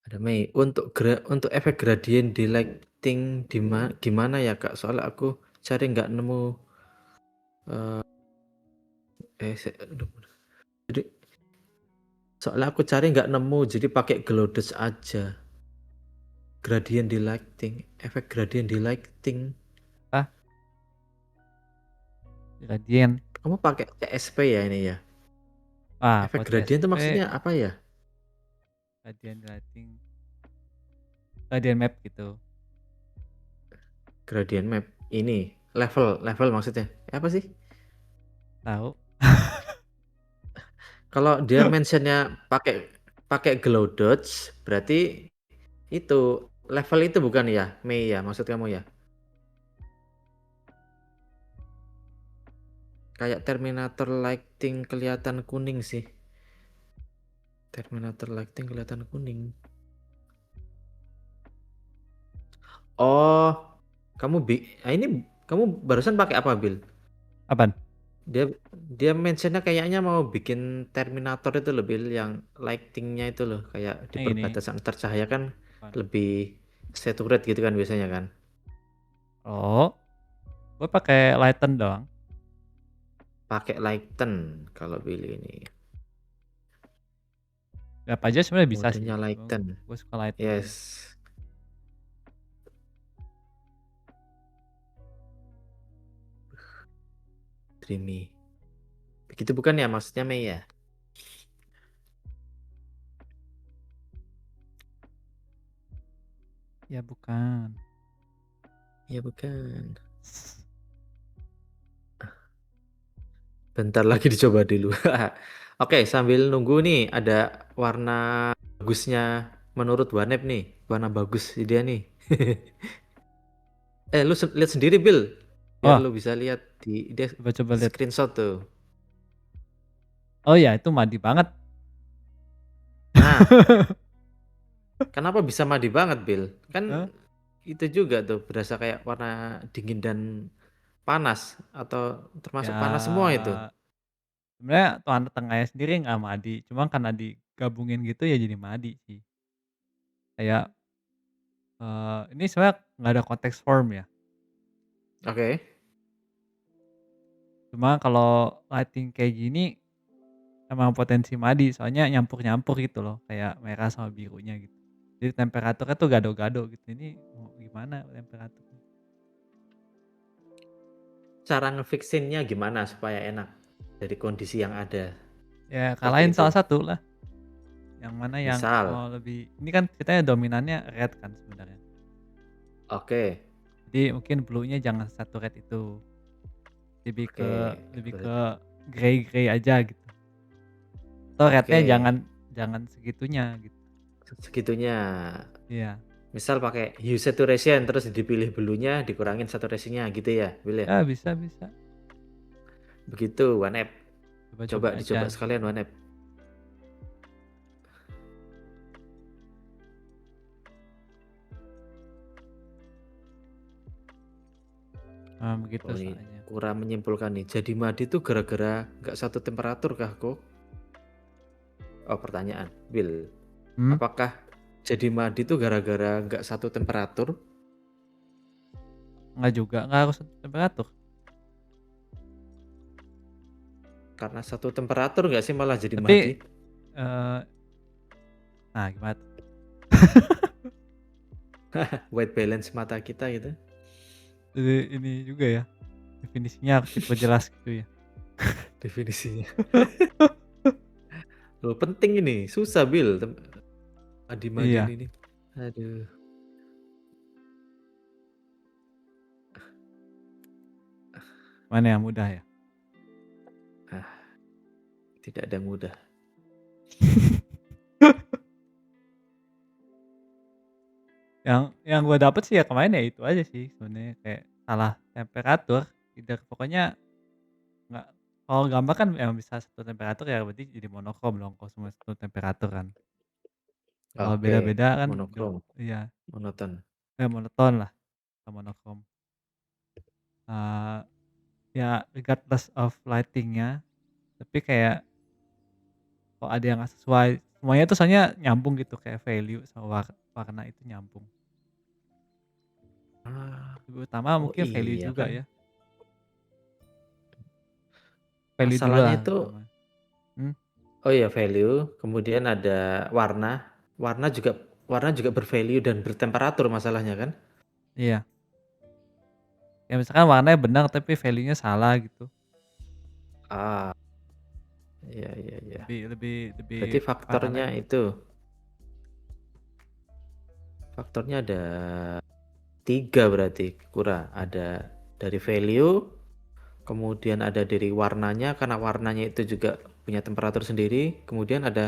Ada Mei. Untuk efek gradient di lighting gimana ya Kak? Soalnya aku cari nggak nemu. Aduh. Jadi soalnya aku cari nggak nemu. Jadi pakai glow dust aja. Gradient di lighting. Efek gradient di lighting. Ah, gradient. Kamu pakai CSP ya ini ya? Ah, Efek kalau gradient itu CSP, maksudnya apa ya? gradient lighting, gradient map gitu. Gradient map. Ini level maksudnya. Apa sih? Tahu? Kalau dia mentionnya pakai pakai glow dots, berarti itu level itu bukan ya, Mei ya, maksud kamu ya? Kayak Terminator lighting kelihatan kuning sih. Terminator lighting kelihatan kuning. Oh, ini kamu barusan pakai apa, Bill? Apaan? Dia dia mentionnya kayaknya mau bikin Terminator itu loh, Bill, yang lightingnya itu loh, kayak di Yang ini. perbatasan antar cahaya kan Apaan? lebih saturate gitu kan biasanya kan. Oh, gue pakai lighten doang. Pakai lighten kalau Bill ini. Apa aja sebenarnya bisa sih. Modenya lighten. Gue suka lighten aja. Yes. Dreamy. Begitu bukan ya maksudnya Mei ya? Ya bukan. Ya bukan. Bentar lagi dicoba dulu. Oke, sambil nunggu nih ada warna bagusnya menurut Wanep nih. Warna bagus dia nih. Lu lihat sendiri Bill. Biar Oh, lu bisa lihat di dia coba lihat. screenshot tuh. Oh ya, itu madi banget. Nah, kenapa bisa madi banget Bill? Kan Hah? itu juga tuh berasa kayak warna dingin dan panas atau termasuk Ya, panas semua itu. sebenarnya warna tengahnya sendiri nggak madi. Cuma karena di digabungin gitu ya jadi madi sih. Kayak, ini sebenarnya nggak ada konteks form ya, Oke. cuma kalau lighting kayak gini emang potensi madi, soalnya nyampur-nyampur gitu loh, kayak merah sama birunya gitu. Jadi temperaturnya tuh gado-gado gitu, ini mau gimana temperaturnya? Cara ngefixinnya gimana supaya enak dari kondisi yang ada? Ya Seperti kalahin itu. salah satu lah, yang mana yang Misal, mau lebih ini kan ceritanya dominannya red kan sebenarnya. oke, Jadi mungkin blue-nya jangan satu red itu, lebih oke, ke lebih berat ke grey-grey aja gitu. Atau red-nya oke, jangan jangan segitunya gitu. segitunya. Iya, Misal pakai hue saturation terus dipilih blue-nya, dikurangin saturation-nya gitu ya, Will ya? ya bisa bisa, Begitu OneApp. coba-coba Coba aja dicoba gitu. sekalian OneApp. Begitu Oh ini soalnya. kurang menyimpulkan nih. Jadi madi tuh gara-gara nggak satu temperatur kah kok? Oh pertanyaan, Will. Hmm, Apakah jadi madi tuh gara-gara nggak satu temperatur? enggak juga, enggak harus temperatur. Karena satu temperatur nggak sih malah jadi Tapi, madi? eee, nah gimana tuh? White balance mata kita gitu. Jadi ini juga ya, definisinya harus diperjelas gitu ya. Definisinya. Loh penting ini, susah Bill. Madi-madiin Iya, ini. Aduh. mana yang mudah ya? Ah, tidak ada yang mudah. Yang gue dapet sih ya kemarin ya itu aja sih sebenarnya, kayak salah temperatur, tidak pokoknya nggak kalau gambar kan emang bisa satu temperatur ya berarti jadi monokrom dong kalau semua satu temperatur kan. Kalau Oke, beda-beda kan monokrom, iya, monoton. monoton lah, bukan monokrom. Eee, ya regardless of lighting-nya, tapi kayak kalau ada yang nggak sesuai, semuanya tuh soalnya nyambung gitu kayak value sama warna itu nyambung. Ah, Lebih utama oh mungkin value iya juga kan. ya, value dulu Masalahnya lah itu, utama. Hmm, oh iya value, kemudian ada warna. Warna juga warna juga bervalue dan bertemperatur masalahnya kan? iya. Ya misalkan warnanya benar tapi value-nya salah gitu, Ah, iya iya iya. lebih lebih lebih Berarti parah faktornya lagi. itu, faktornya ada 3 berarti kurang. Ada dari value, kemudian ada dari warnanya karena warnanya itu juga punya temperatur sendiri, kemudian ada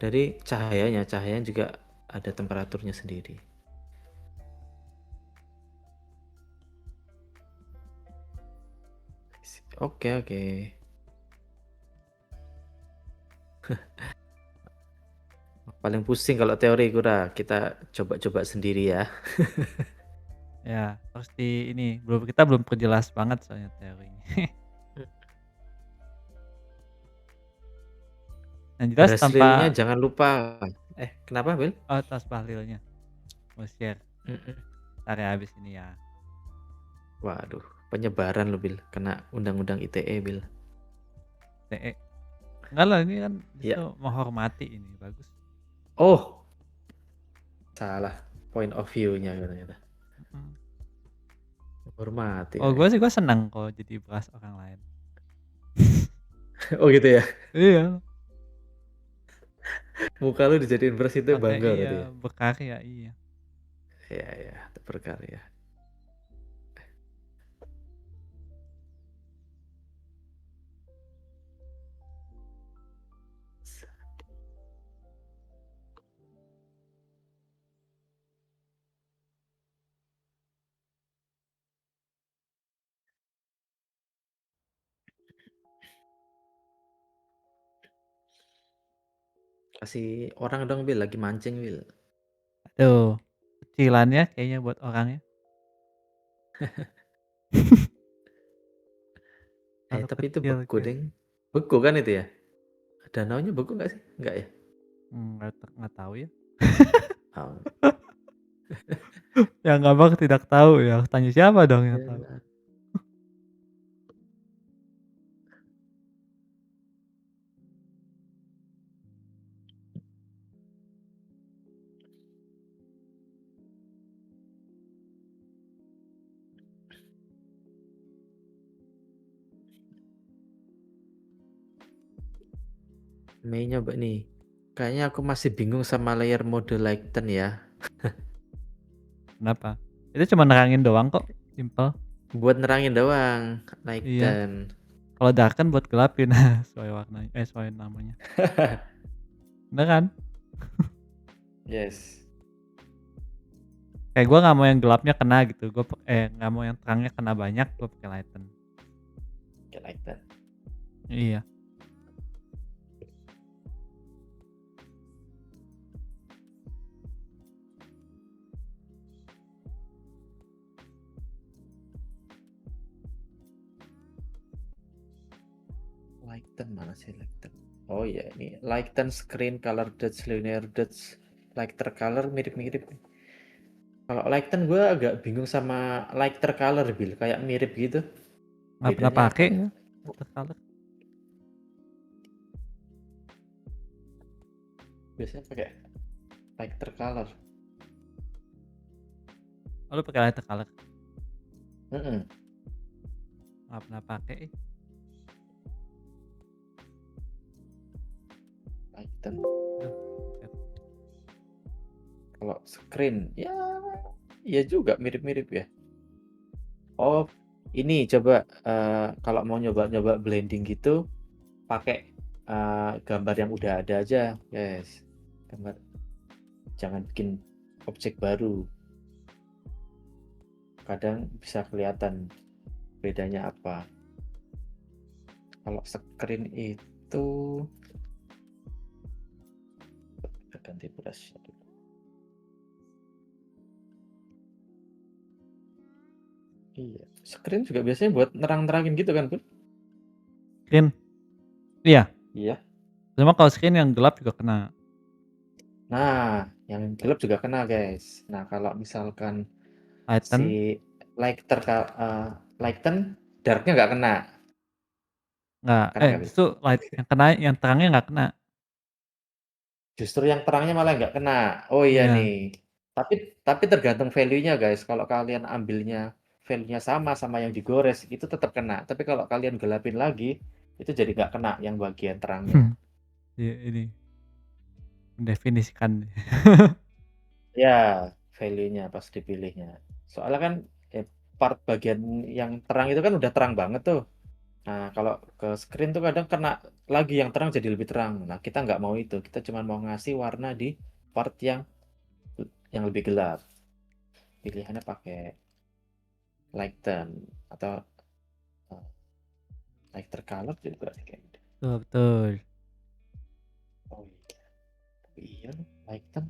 dari cahayanya, cahayanya juga ada temperaturnya sendiri. Oke oke. Paling pusing kalau teori kura, kita coba-coba sendiri ya. Ya, terus ini kita belum perjelas banget soalnya teorinya. Yang jelas Brasilnya tanpa jangan lupa. Kenapa, Bel? tas bahlilnya, mau share, Mm-mm. entar ya habis ini ya. Waduh, penyebaran lo, Bil. Kena undang-undang ITE, Bil. TE. Enggak lah ini kan justru Ya. menghormati ini, bagus. Oh, salah point of view-nya ternyata. Mhm. Hormati Kalau lagi. gue senang kalau jadi bahas orang lain. Oh gitu ya. Iya, Muka lu dijadiin beras itu pakai bangga iya, berarti ya. berkarya, iya. Iya iya, berkarya. Kasih orang dong, Bil, lagi mancing, Bil. Aduh, kecilannya kayaknya buat orangnya. Terlalu Tapi itu kecil beku, kayak Ding. Beku kan itu ya? Danaunya beku nggak sih? Nggak ya? Nggak tahu ya. Oh, Yang Abang tidak tahu ya, tanya siapa dong yang tahu? ya. Mei nyoba nih. Kayaknya aku masih bingung sama layer mode lighten ya. Kenapa? Itu cuma nerangin doang kok, simple. Buat nerangin doang, Iya. lighten. Kalau darken buat gelapin sesuai warnanya, sesuai namanya. Bener kan? Yes, Kayak gue nggak mau yang gelapnya kena gitu, nggak mau yang terangnya kena banyak, gue pakai lighten. kayak lighten. Iya. Lighten mana sih lighten? Oh iya, ini lighten screen color dodge linear dodge lighter color mirip-mirip. Kalau lighten gue agak bingung sama lighter color Bill, kayak mirip gitu. Nggak pernah Bedanya pakai apa? ya, watercolor. Biasanya pakai lighter color. Oh, lu pakai watercolor? Mm-mm. Nggak pernah pakai. Lighten. Duh, buset. Kalau screen, ya juga mirip-mirip ya. Oh, ini coba kalau mau nyoba-nyoba blending gitu, pakai gambar yang udah ada aja, guys. Gambar, jangan bikin objek baru. Kadang bisa kelihatan bedanya apa. Kalau screen itu kita ganti brush dulu. Iya, screen juga biasanya buat nerang-nerangin gitu kan, Bun? Screen? Iya. Iya. Cuma kalau screen yang gelap juga kena. Nah, yang gelap juga kena, guys. Nah, kalau misalkan Lighten? si lighter lighten darknya nggak kena, Nggak. kena nggak, Bil? Justru yang kena, yang terangnya nggak kena. Justru yang terangnya malah nggak kena. Oh iya Iya. nih. Tapi tergantung value-nya, guys. Kalau kalian ambilnya value-nya sama yang digores, itu tetap kena. Tapi kalau kalian gelapin lagi, itu jadi nggak kena yang bagian terangnya. Iya, ini mendefinisikan. Ya, value-nya pas dipilihnya. Soalnya kan part bagian yang terang itu kan udah terang banget tuh. Nah, kalau ke screen tuh kadang kena lagi yang terang jadi lebih terang. Nah, kita nggak mau itu. Kita cuma mau ngasih warna di part yang lebih gelap. Pilihannya pakai lighten atau lighter color juga kayak gitu. Betul, betul. Oh iya, lighten.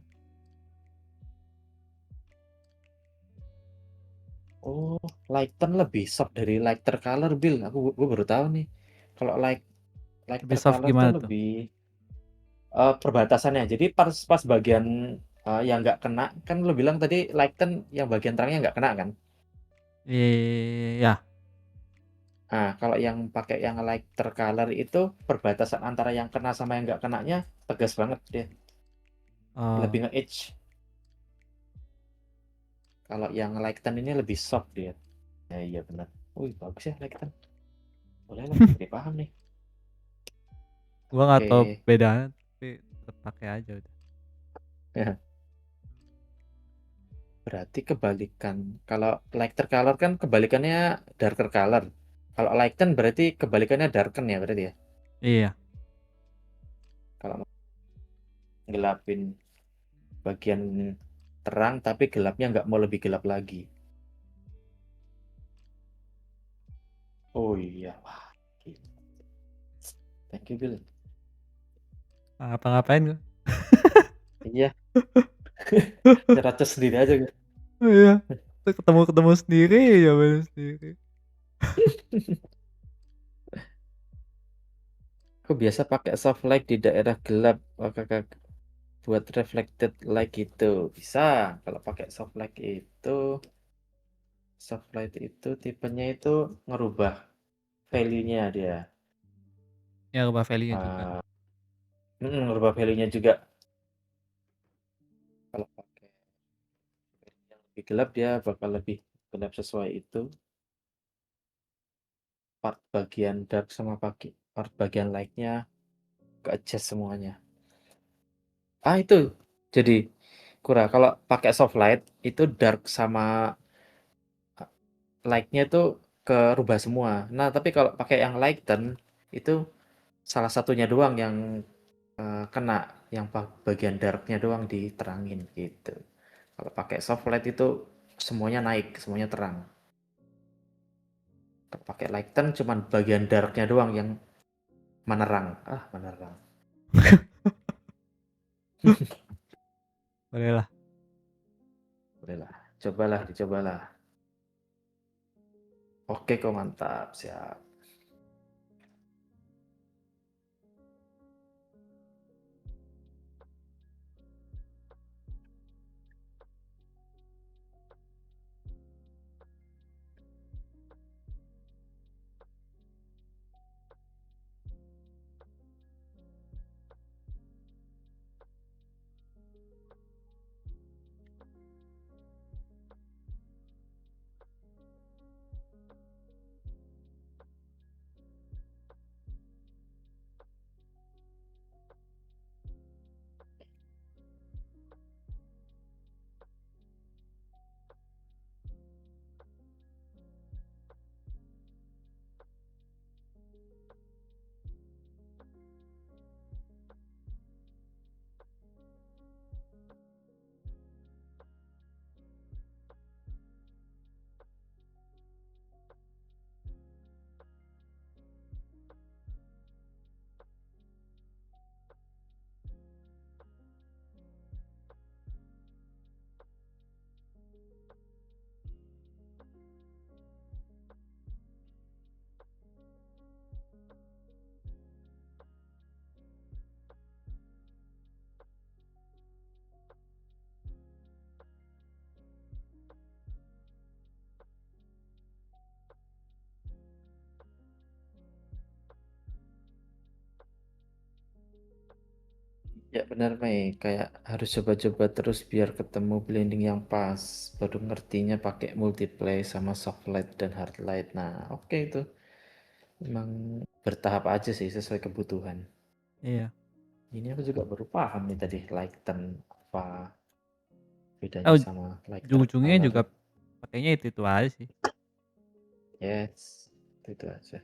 Oh, lighten lebih soft dari lighter color, Bill. Gue baru tahu nih. Kalau Lebih lighter soft color tuh gimana tuh? lebih perbatasannya. Jadi pas bagian yang nggak kena, kan lo bilang tadi lighten yang bagian terangnya nggak kena kan? Iya. Nah, kalau yang pakai yang lighter color itu perbatasan antara yang kena sama yang nggak kenanya tegas banget dia. Oh, Lebih nge-edge. Kalau yang lighten ini lebih soft dia. Ya iya benar. Wih bagus ya lighten. Boleh lah, jadi paham nih. gua nggak tahu Oke. bedanya, tapi tetap pakai aja udah. Ya, berarti kebalikan. Kalau lighter color kan kebalikannya darker color. Kalau lighten berarti kebalikannya darken ya berarti ya. Iya. Kalau mau gelapin bagian terang tapi gelapnya nggak mau lebih gelap lagi. Oh iya, wah, gila. Thank you Bill. Ngapa-ngapain gua? Iya, nyerocos sendiri aja gitu. Iya. Ketemu sendiri, jawabannya sendiri. Aku biasa pakai soft light di daerah gelap. Oh, kakak. buat reflected light gitu bisa. Kalau pakai soft light itu tipenya itu ngerubah value-nya dia. Ya rubah value-nya juga. Eh, ngerubah value-nya juga. Kalau pakai value yang lebih gelap dia bakal lebih gelap sesuai itu. Part bagian dark sama part bagian light-nya ke adjust semuanya. Itu jadi kalau pakai soft light itu dark sama light-nya tuh kerubah semua. Nah, tapi kalau pakai yang lighten itu salah satunya doang yang kena, yang bagian darknya doang diterangin gitu. Kalau pakai soft light itu semuanya naik, semuanya terang. Kalau pakai lighten cuman bagian darknya doang yang menerang. Menerang. Boleh lah. Bolehlah, cobalah, dicobalah. Oke kok, mantap, siap. Ya benar Mei, kayak harus coba-coba terus biar ketemu blending yang pas. Baru ngertinya pakai multiply sama soft light dan hard light. Nah, oke itu. Memang bertahap aja sih sesuai kebutuhan. Iya. Ini aku juga baru paham nih tadi lighten apa bedanya Oh, sama lighter ujung-ujungnya color. juga pakainya itu aja sih. Yes, itu aja.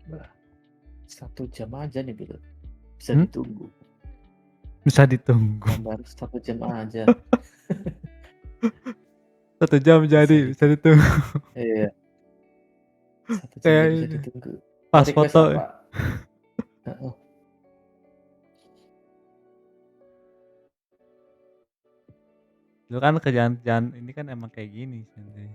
Bah, 1 jam aja nih Bil. Bisa Hmm? ditunggu. Bisa ditunggu. Gambar 1 jam aja. 1 jam Bisa jadi, bisa ditunggu. ditunggu. Iya, 1 jam Kayak jadi bisa ini, ditunggu. Mau pas request foto. apa? Heeh. Dulu kan kerjaan-kerjaan ini kan emang kayak gini sebenarnya.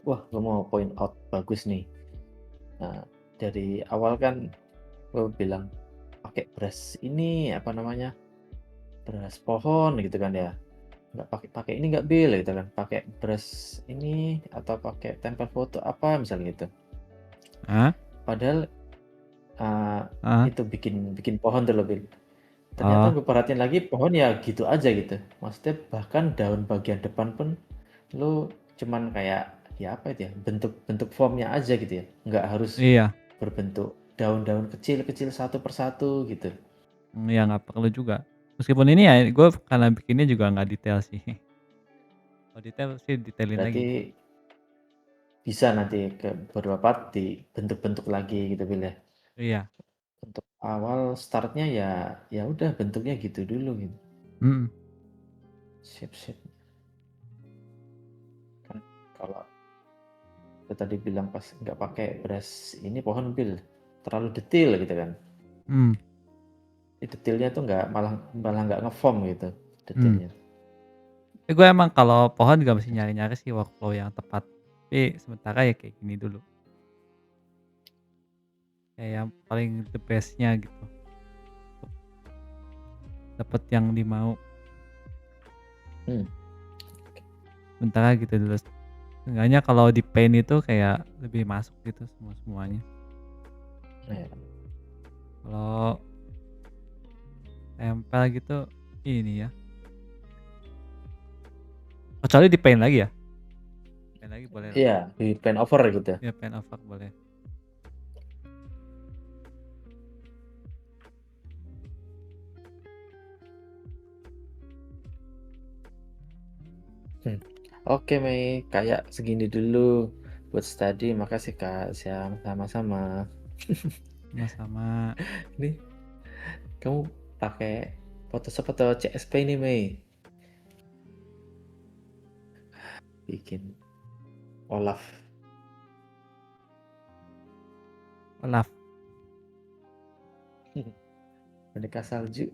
wah gue mau point out bagus nih. Nah, dari awal kan gue bilang pakai beras ini apa namanya, beras pohon gitu kan ya. Nggak pakai pakai ini nggak Bil gitu kan, pakai beras ini atau pakai tempel foto apa misalnya gitu. Ah, Padahal ah, itu bikin bikin pohon tuh loh Bil. Ternyata oh, gue perhatiin lagi pohon ya gitu aja gitu. Maksudnya bahkan daun bagian depan pun lu cuman kayak ya apa itu ya, bentuk-bentuk formnya aja gitu ya. Nggak harus iya, berbentuk daun-daun kecil-kecil satu persatu gitu. ya nggak perlu juga. Meskipun ini ya gue karena bikinnya juga nggak detail sih. Kalau detail sih detailin lagi. Berarti bisa nanti ke beberapa part dibentuk-bentuk lagi gitu Bil ya. Iya, Untuk awal startnya ya ya udah bentuknya gitu dulu gitu. mhm, Sip sip. Kan kalau lu tadi bilang pas nggak pakai beras ini pohon Bil, terlalu detail gitu kan. mmm, Detailnya tuh nggak malah malah nggak ngeform gitu mmm. detailnya. Tapi gue emang kalau pohon juga mesti nyari-nyari sih workflow yang tepat. Tapi sementara ya kayak gini dulu, kayak yang paling the best-nya gitu, dapet yang dimau. Hmm. Sementara gitu dulu. Seenggaknya kalau di paint itu kayak lebih masuk gitu semuanya. Ya. Kalau tempel gitu ini ya, kecuali di paint lagi ya? Paint lagi boleh lah. Iya, di paint over gitu. Ya paint over boleh. Hmm. Oke Mei, kayak segini dulu buat study. Makasih Kak, siang sama-sama. Sama-sama. Ini kamu pakai Photoshop atau CSP ini Mei? Bikin Olaf Olaf. boneka salju.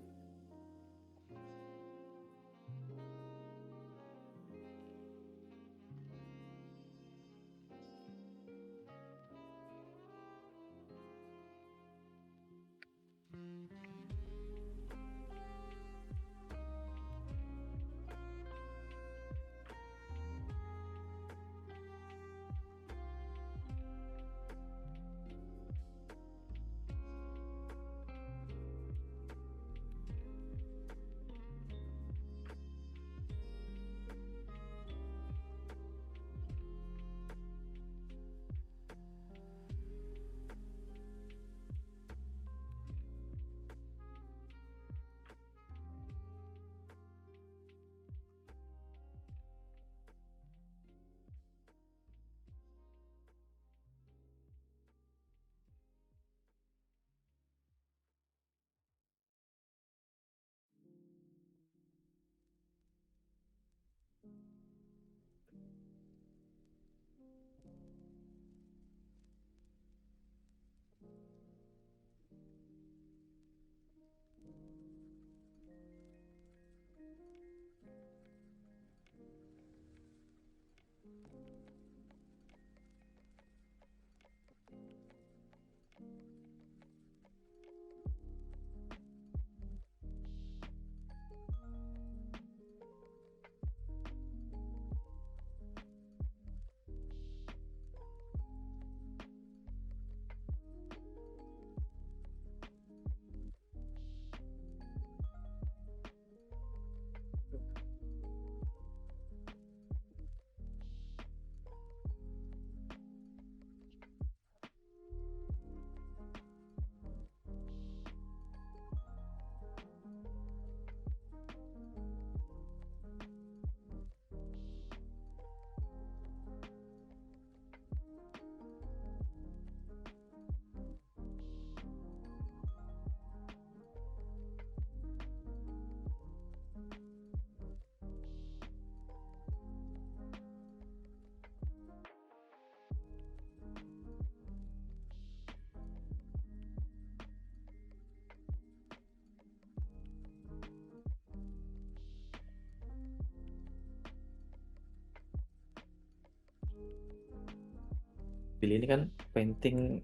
Bill ini kan painting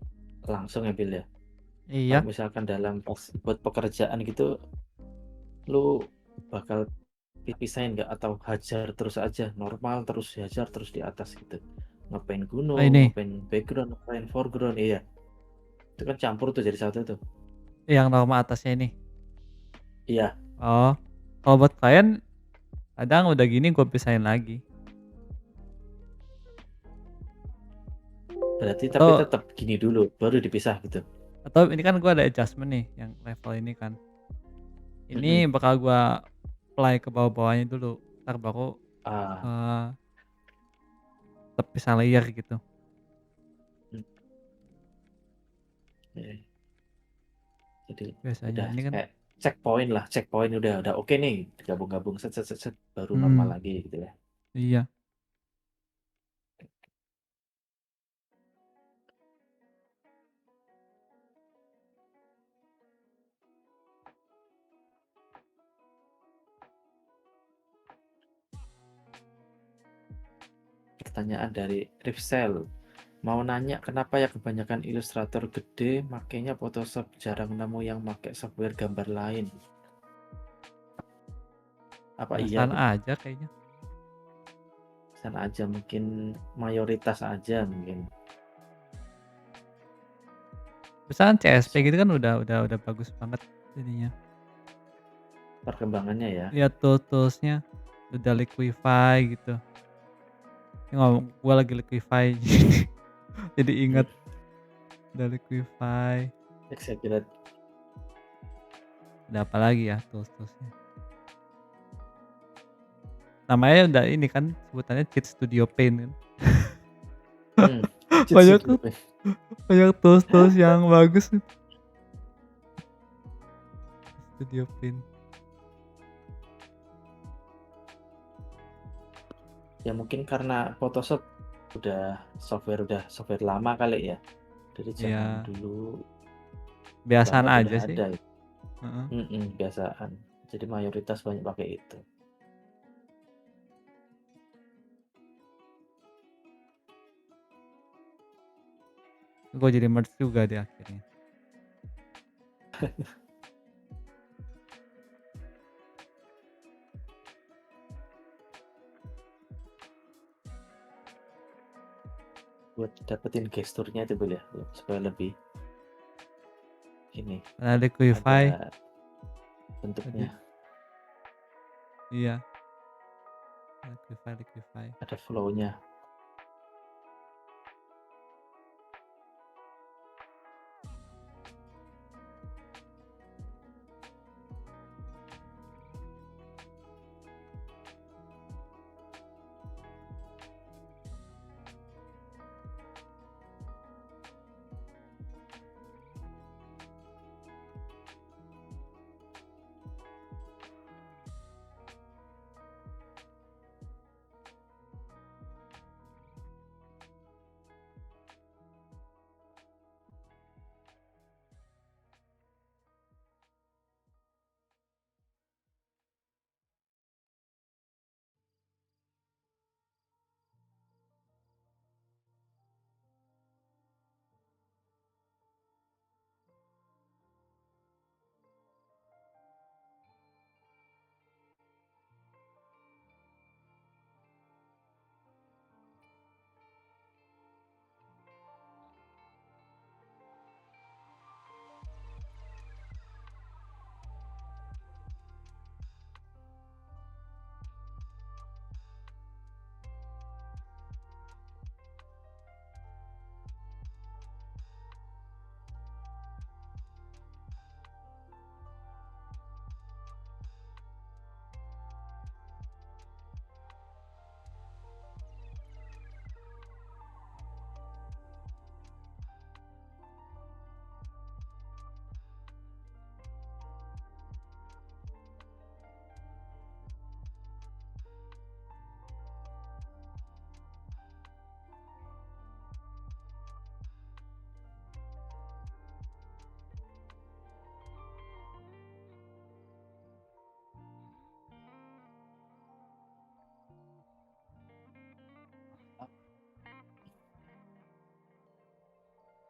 langsung ya, Bill, ya. Kalau Iya. misalkan dalam pas buat pekerjaan gitu, lu bakal pisahin nggak atau hajar terus aja, normal terus hajar terus di atas gitu? Ngepaint Oh gunung, ini, ngepaint background, ngepaint foreground, iya. Itu kan campur tuh jadi satu tuh. yang norma atasnya ini? Iya, Oh, kalau buat klien kadang udah gini gue pisahin lagi. berarti tapi Atau tetap gini dulu, baru dipisah gitu. atau ini kan gue ada adjustment nih yang level ini kan. Mhm. Ini bakal gue apply ke bawah-bawahnya dulu. Ntar baru Ah, eh tetap pisah layer gitu. mmm, iya. Jadi Biasanya udah ini kan kayak checkpoint lah, checkpoint udah oke nih, digabung-gabung set set set set, baru normal hmm, lagi gitu ya. iya. Pertanyaan dari Rifsel, mau nanya kenapa ya kebanyakan ilustrator gede makainya Photoshop, jarang nemu yang pakai software gambar lain? Apa iya Biasaan tuh? aja kayaknya. Sana aja mungkin mayoritas aja mungkin. Biasaan CSP So gitu kan udah bagus banget jadinya. perkembangannya ya. Lihat toolsnya udah liquify gitu. Ini ngomong gue lagi liquify jadi Mmm, inget udah liquify. Exaggerate. Ada apa lagi ya toolsnya? Namanya udah ini kan sebutannya Cheat Studio Paint kan. Mmm, cheat Banyak sheet tuh, gitu. banyak tools yang bagus nih. Studio Paint. Ya mungkin karena Photoshop udah software lama kali ya, dari zaman Iya, dulu biasaan banget udah aja sih. ada. Heeh. Biasaan. Jadi mayoritas banyak pakai itu. Gue jadi merge juga di akhirnya. Buat dapetin gesturnya itu boleh ya, supaya lebih ini, Karena liquify ada tadi. bentuknya, Iya, liquify. ada flow-nya.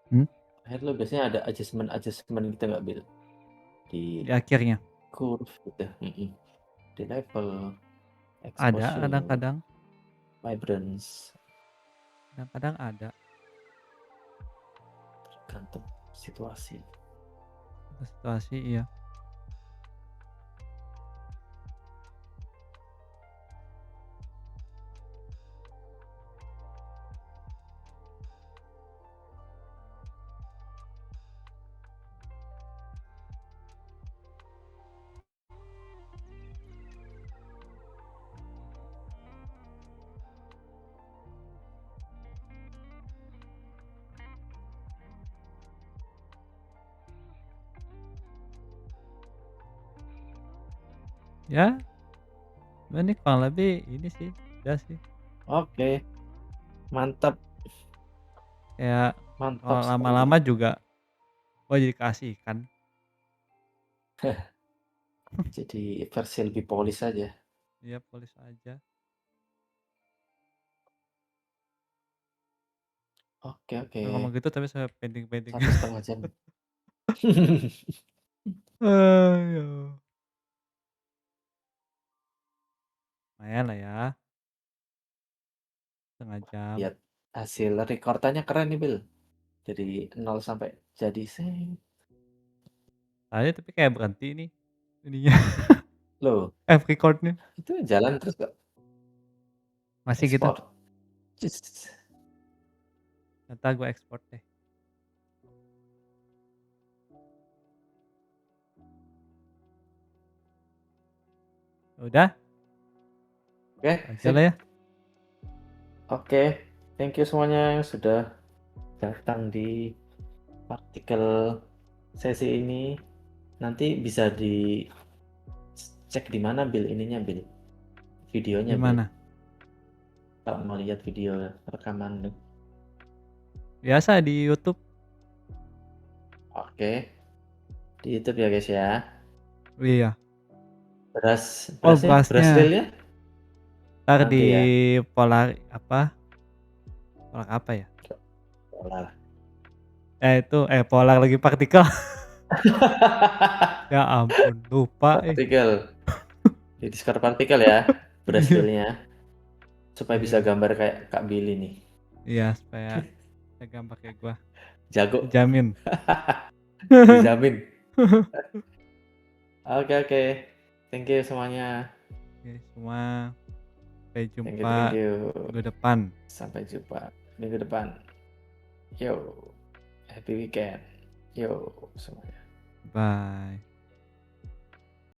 Hmm? Akhir lo biasanya ada adjustment-adjustment gitu nggak, Bil? Di Di akhirnya? curve gitu, di level, Ada exposure, kadang-kadang. vibrance, Kadang-kadang ada. tergantung situasi. Situasi iya. Ya, ini kurang lebih ini sih, udah sih. Oke, mantap Kayak kalau mantap sekali. lama-lama juga gua jadi keasikan. Jadi versi lebih polis aja. Iya, polis aja. Oke oke, Ngomong gitu tapi saya painting-painting. 1,5 jam. Aduh. Lumayan lah ya, setengah jam. Lihat hasil rekordannya keren nih, Bil. Dari nol sampai jadi seng. Tadi tapi kayak berhenti nih ininya, Loh, recordnya. itu jalan terus kok. Masih gitu? Ekspor. Cus. Entar gua ekspor deh. Udah, Oke, aja sip. lah ya. Oke, thank you semuanya yang sudah datang di partikel sesi ini. Nanti bisa dicek di mana, Bil, ininya, Bil. Videonya, Bil. Gimana? Kalau mau lihat video rekaman. Biasa di YouTube. Oke, di YouTube ya, guys ya. Iya. Oh, Beras berasnya. lilnya Ntar di nanti ya. polar apa? Polar apa ya? Polar. Itu polar lagi partikel. Ya ampun, lupa. Partikel. Di Discord partikel ya, beras Iya. lilnya. Supaya bisa Iya. gambar kayak Kak Billy nih. Iya, supaya gampang kayak gua. Jago. Jamin. Dijamin. Oke oke. Thank you semuanya. Oke, semua sampai Thank you thank jumpa you. minggu depan. Sampai jumpa minggu depan. Yo, happy weekend. Yo semuanya. Bye.